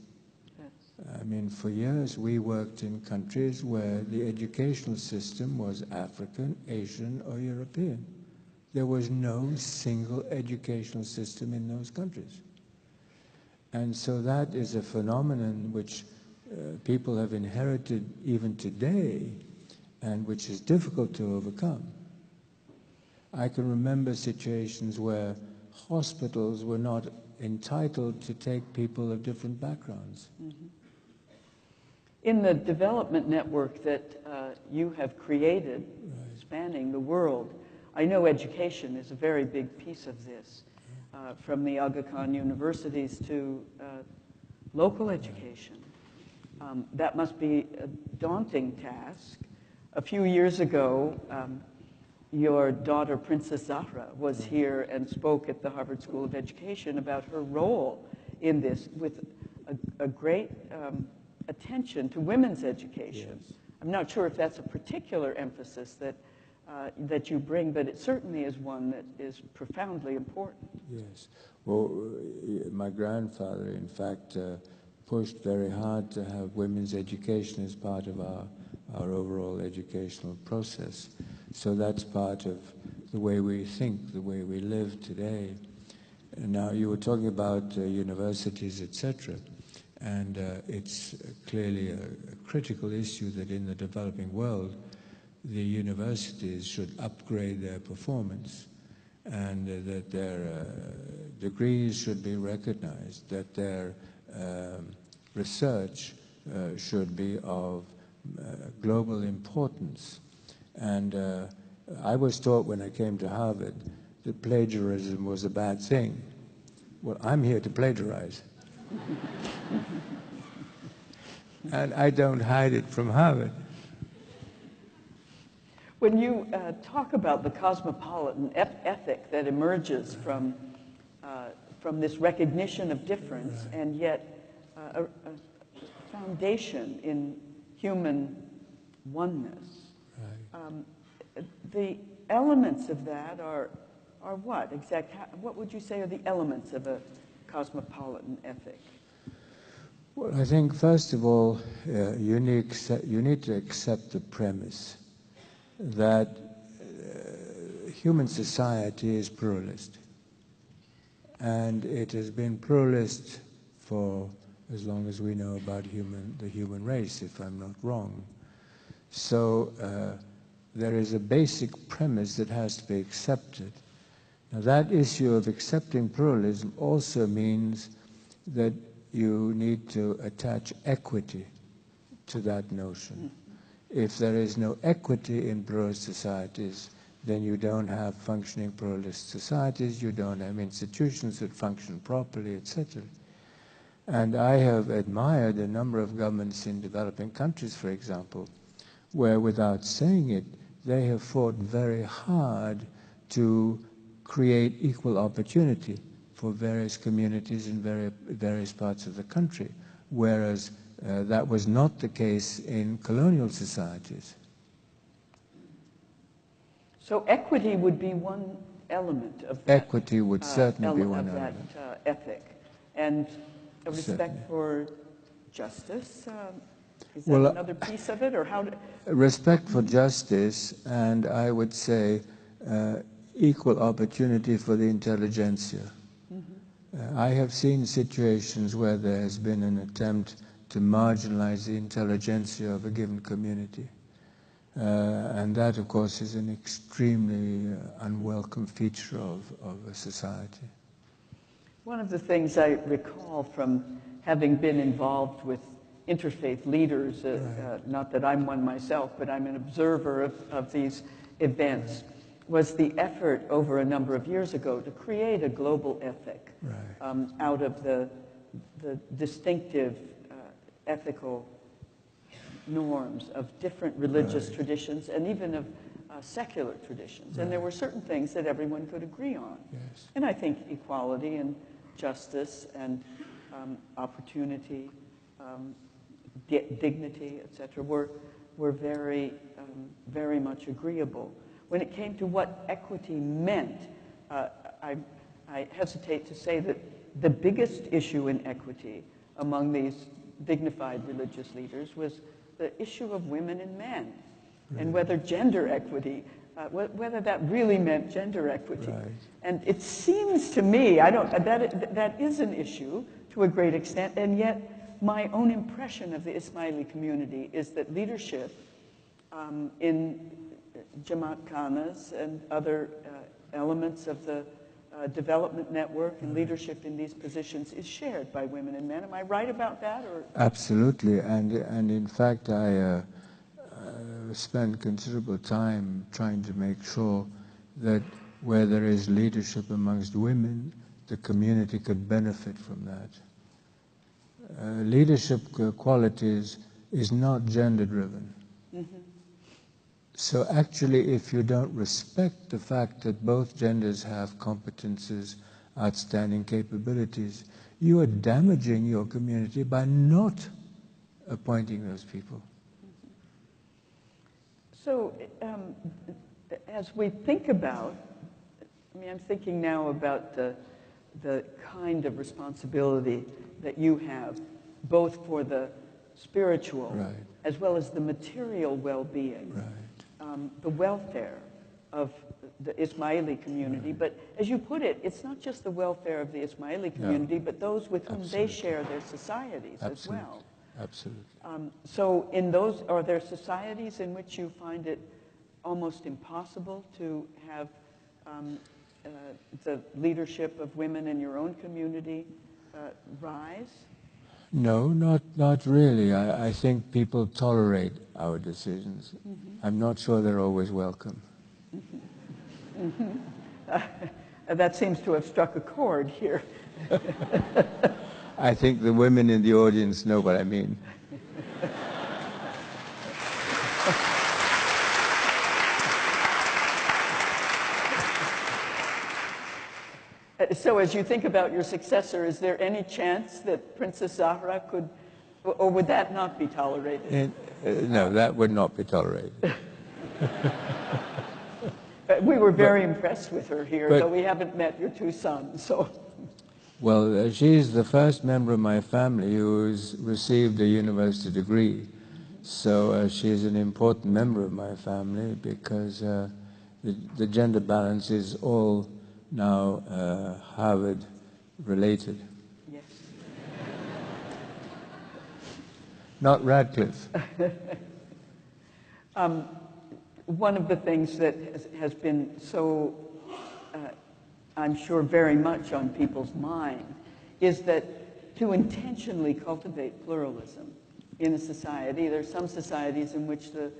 I mean, for years we worked in countries where the educational system was African, Asian, or European. There was no single educational system in those countries. And so that is a phenomenon which people have inherited even today, and which is difficult to overcome. I can remember situations where hospitals were not entitled to take people of different backgrounds. In the development network that you have created, spanning the world, I know education is a very big piece of this, from the Aga Khan universities to local education. That must be a daunting task. A few years ago, your daughter, Princess Zahra, was here and spoke at the Harvard School of Education about her role in this with a great attention to women's education. Yes. I'm not sure if that's a particular emphasis that you bring, but it certainly is one that is profoundly important. Yes. Well, my grandfather, in fact, pushed very hard to have women's education as part of our overall educational process. So that's part of the way we think, the way we live today. And now you were talking about universities, etc. And it's clearly a critical issue that in the developing world, the universities should upgrade their performance, and that their degrees should be recognized, that their research should be of global importance. And I was taught when I came to Harvard that plagiarism was a bad thing. Well, I'm here to plagiarize. And I don't hide it from Harvard. When you talk about the cosmopolitan ethic that emerges from this recognition of difference, and yet a foundation in human oneness, the elements of that are what exactly? What would you say are the elements of a cosmopolitan ethic? Well, I think first of all, you need to accept the premise that human society is pluralist, and it has been pluralist for as long as we know about the human race, if I'm not wrong. So there is a basic premise that has to be accepted. Now that issue of accepting pluralism also means that you need to attach equity to that notion. If there is no equity in pluralist societies, then you don't have functioning pluralist societies, you don't have institutions that function properly, etc. And I have admired a number of governments in developing countries, for example, where without saying it, they have fought very hard to create equal opportunity for various communities in various parts of the country, whereas that was not the case in colonial societies. So equity would be one element of that. Equity would certainly be one element. Of that ethic. And a respect for justice. Is that Well, another piece of it, or how? Respect for justice, and I would say equal opportunity for the intelligentsia. I have seen situations where there has been an attempt to marginalize the intelligentsia of a given community. And that, of course, is an extremely unwelcome feature of a society. One of the things I recall from having been involved with interfaith leaders, not that I'm one myself, but I'm an observer of these events, was the effort over a number of years ago to create a global ethic out of the distinctive ethical norms of different religious traditions and even of secular traditions. And there were certain things that everyone could agree on. Yes. And I think equality and justice and opportunity, dignity, etc., were very, very much agreeable. When it came to what equity meant, I hesitate to say that the biggest issue in equity among these dignified religious leaders was the issue of women and men, and whether gender equity, whether that really meant gender equity. Right. And it seems to me, that is an issue to a great extent, and yet my own impression of the Ismaili community is that leadership in Jamaat Khanas and other elements of the development network and leadership in these positions is shared by women and men. Am I right about that? Or? Absolutely, and in fact, I spend considerable time trying to make sure that where there is leadership amongst women, the community could benefit from that. Leadership qualities is not gender-driven. So actually, if you don't respect the fact that both genders have competences, outstanding capabilities, you are damaging your community by not appointing those people. So as we think about, I'm thinking now about the kind of responsibility that you have, both for the spiritual as well as the material well-being. The welfare of the Ismaili community. But as you put it, it's not just the welfare of the Ismaili community, but those with whom they share their societies as well. Absolutely. So in those, are there societies in which you find it almost impossible to have the leadership of women in your own community rise? No, not really. I think people tolerate our decisions. I'm not sure they're always welcome. That seems to have struck a chord here. I think the women in the audience know what I mean. So as you think about your successor, is there any chance that Princess Zahra could, or would that not be tolerated? No, that would not be tolerated. We were very impressed with her here, though we haven't met your two sons. So, well, she's the first member of my family who's received a university degree. So she's an important member of my family because the gender balance is all now Harvard related. yes. Not Radcliffe. One of the things that has been so, I'm sure, very much on people's mind is that to intentionally cultivate pluralism in a society, there are some societies in which the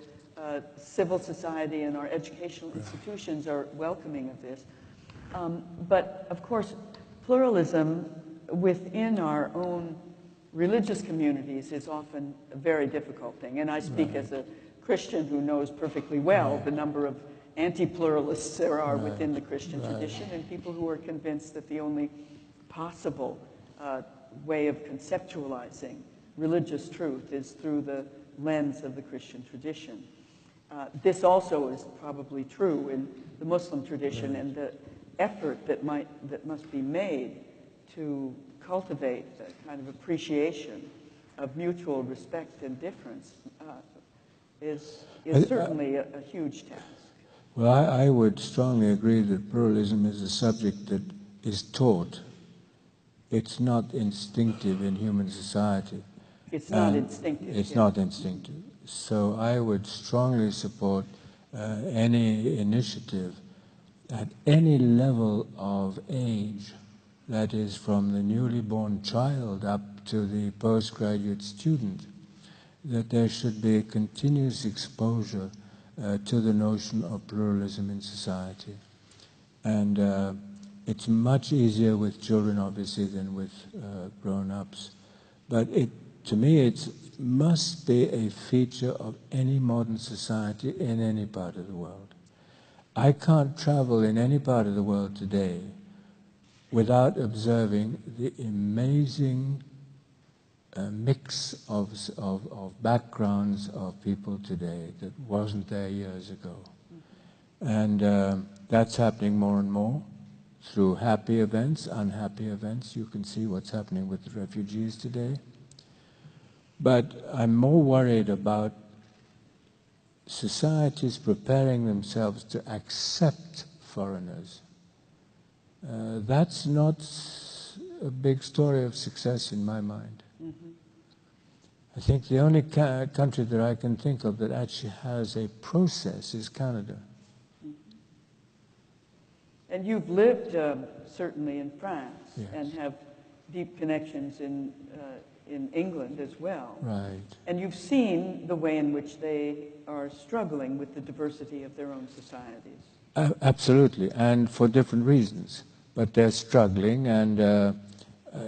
civil society and our educational institutions are welcoming of this. But, of course, pluralism within our own religious communities is often a very difficult thing. And I speak as a Christian who knows perfectly well the number of anti-pluralists there are within the Christian tradition, and people who are convinced that the only possible way of conceptualizing religious truth is through the lens of the Christian tradition. This also is probably true in the Muslim tradition, and the effort that must be made to cultivate a kind of appreciation of mutual respect and difference is certainly a huge task. Well, I would strongly agree that pluralism is a subject that is taught. It's not instinctive in human society. It's not instinctive. It's not instinctive. So I would strongly support any initiative at any level of age, that is from the newly born child up to the postgraduate student, that there should be a continuous exposure to the notion of pluralism in society. And it's much easier with children, obviously, than with grown-ups. But to me, it must be a feature of any modern society in any part of the world. I can't travel in any part of the world today without observing the amazing mix of backgrounds of people today that wasn't there years ago. And that's happening more and more through happy events, unhappy events. You can see what's happening with the refugees today. But I'm more worried about societies preparing themselves to accept foreigners. That's not a big story of success in my mind. Mm-hmm. I think the only country that I can think of that actually has a process is Canada. Mm-hmm. And you've lived certainly in France, yes, and have deep connections in England as well. Right. And you've seen the way in which they are struggling with the diversity of their own societies. Absolutely, and for different reasons. But they're struggling, and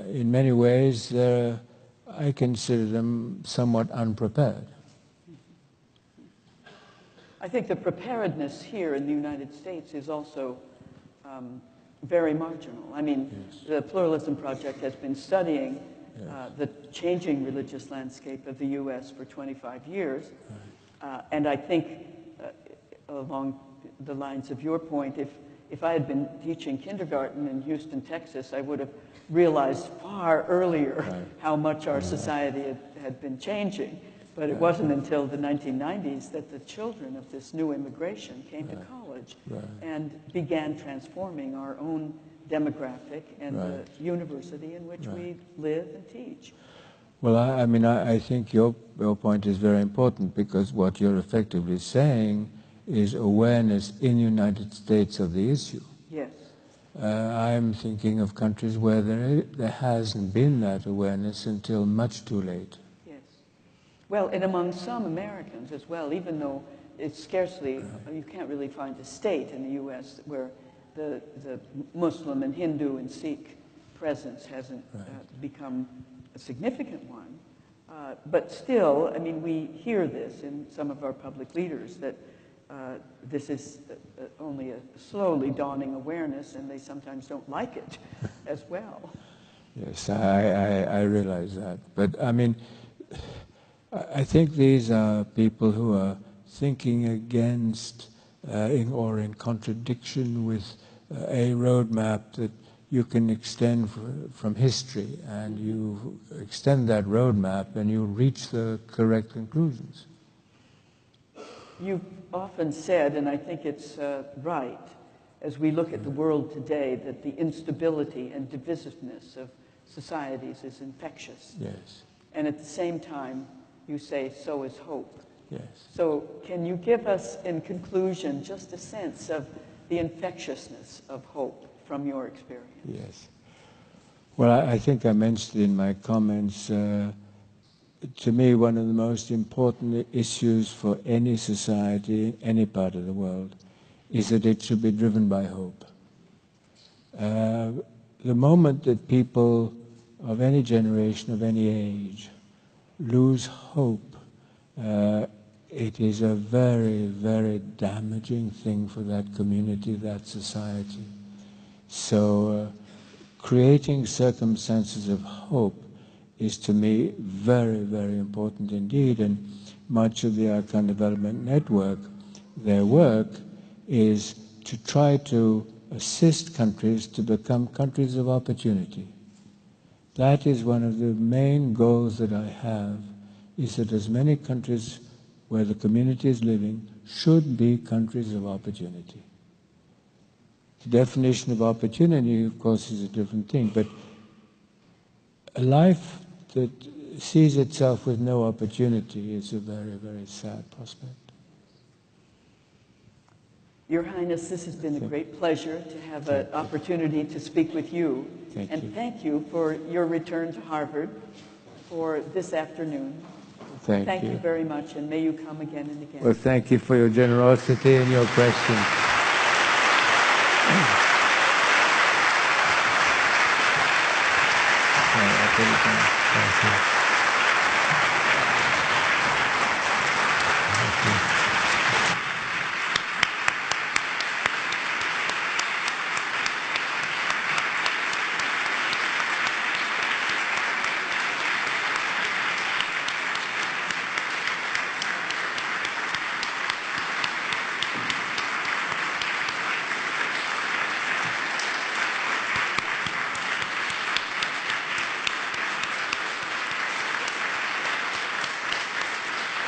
in many ways, I consider them somewhat unprepared. I think the preparedness here in the United States is also very marginal. I mean, yes, the Pluralism Project has been studying yes, the changing religious landscape of the U.S. for 25 years. Right. And I think along the lines of your point, if I had been teaching kindergarten in Houston, Texas, I would have realized far earlier right, how much our society had been changing. But it wasn't until the 1990s that the children of this new immigration came to college and began transforming our own demographic and the university in which we live and teach. Well, I mean, I think your point is very important, because what you're effectively saying is awareness in the United States of the issue. Yes. I'm thinking of countries where there hasn't been that awareness until much too late. Yes. Well, and among some Americans as well, even though it's scarcely, you can't really find a state in the U.S. where the Muslim and Hindu and Sikh presence hasn't become a significant one. But still, I mean, we hear this in some of our public leaders, that this is only a slowly dawning awareness, and they sometimes don't like it as well. Yes, I realize that. But I mean, I think these are people who are thinking against or in contradiction with a roadmap that you can extend from history, and you extend that roadmap and you reach the correct conclusions. You've often said, and I think it's right, as we look at the world today, that the instability and divisiveness of societies is infectious. Yes. And at the same time, you say, so is hope. Yes. So can you give us, in conclusion, just a sense of the infectiousness of hope from your experience? Yes. Well, I think I mentioned in my comments, to me, one of the most important issues for any society, any part of the world, is that it should be driven by hope. The moment that people of any generation, of any age, lose hope, it is a very, very damaging thing for that community, that society. So creating circumstances of hope is, to me, very, very important indeed. And much of the Arkan Development Network, their work is to try to assist countries to become countries of opportunity, That is one of the main goals that I have, is that as many countries where the community is living should be countries of opportunity. The definition of opportunity, of course, is a different thing, but a life that sees itself with no opportunity is a very, very sad prospect. Your Highness, this has been a great pleasure to have an opportunity to speak with you. Thank you for your return to Harvard for this afternoon. Thank you very much, and may you come again and again. Well, thank you for your generosity and your questions.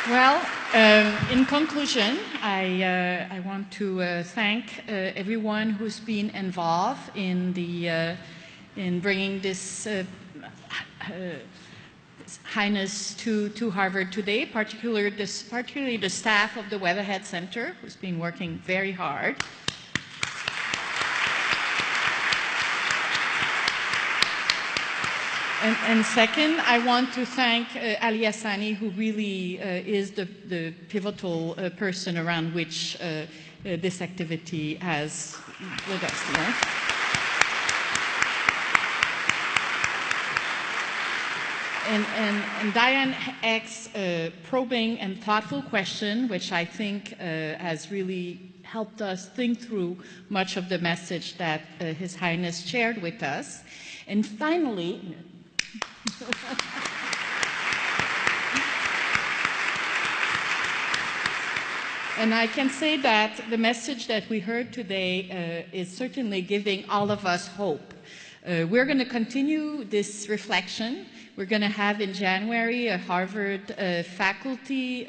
Well, in conclusion, I want to thank everyone who's been involved in in bringing this Highness to Harvard today, particularly the staff of the Weatherhead Center, who's been working very hard. And second, I want to thank Ali Hassani, who really is the pivotal person around which this activity has led us. And Diane Eck's probing and thoughtful question, which I think has really helped us think through much of the message that His Highness shared with us. And finally, and I can say that the message that we heard today is certainly giving all of us hope. We're going to continue this reflection. We're going to have in January a Harvard faculty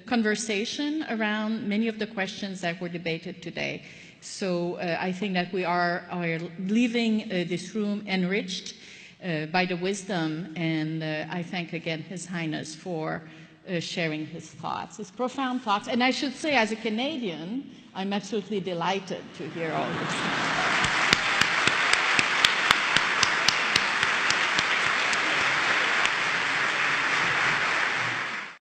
conversation around many of the questions that were debated today. So I think that we are leaving this room enriched by the wisdom, and I thank again His Highness for sharing his thoughts, his profound thoughts. And I should say, as a Canadian, I'm absolutely delighted to hear all this.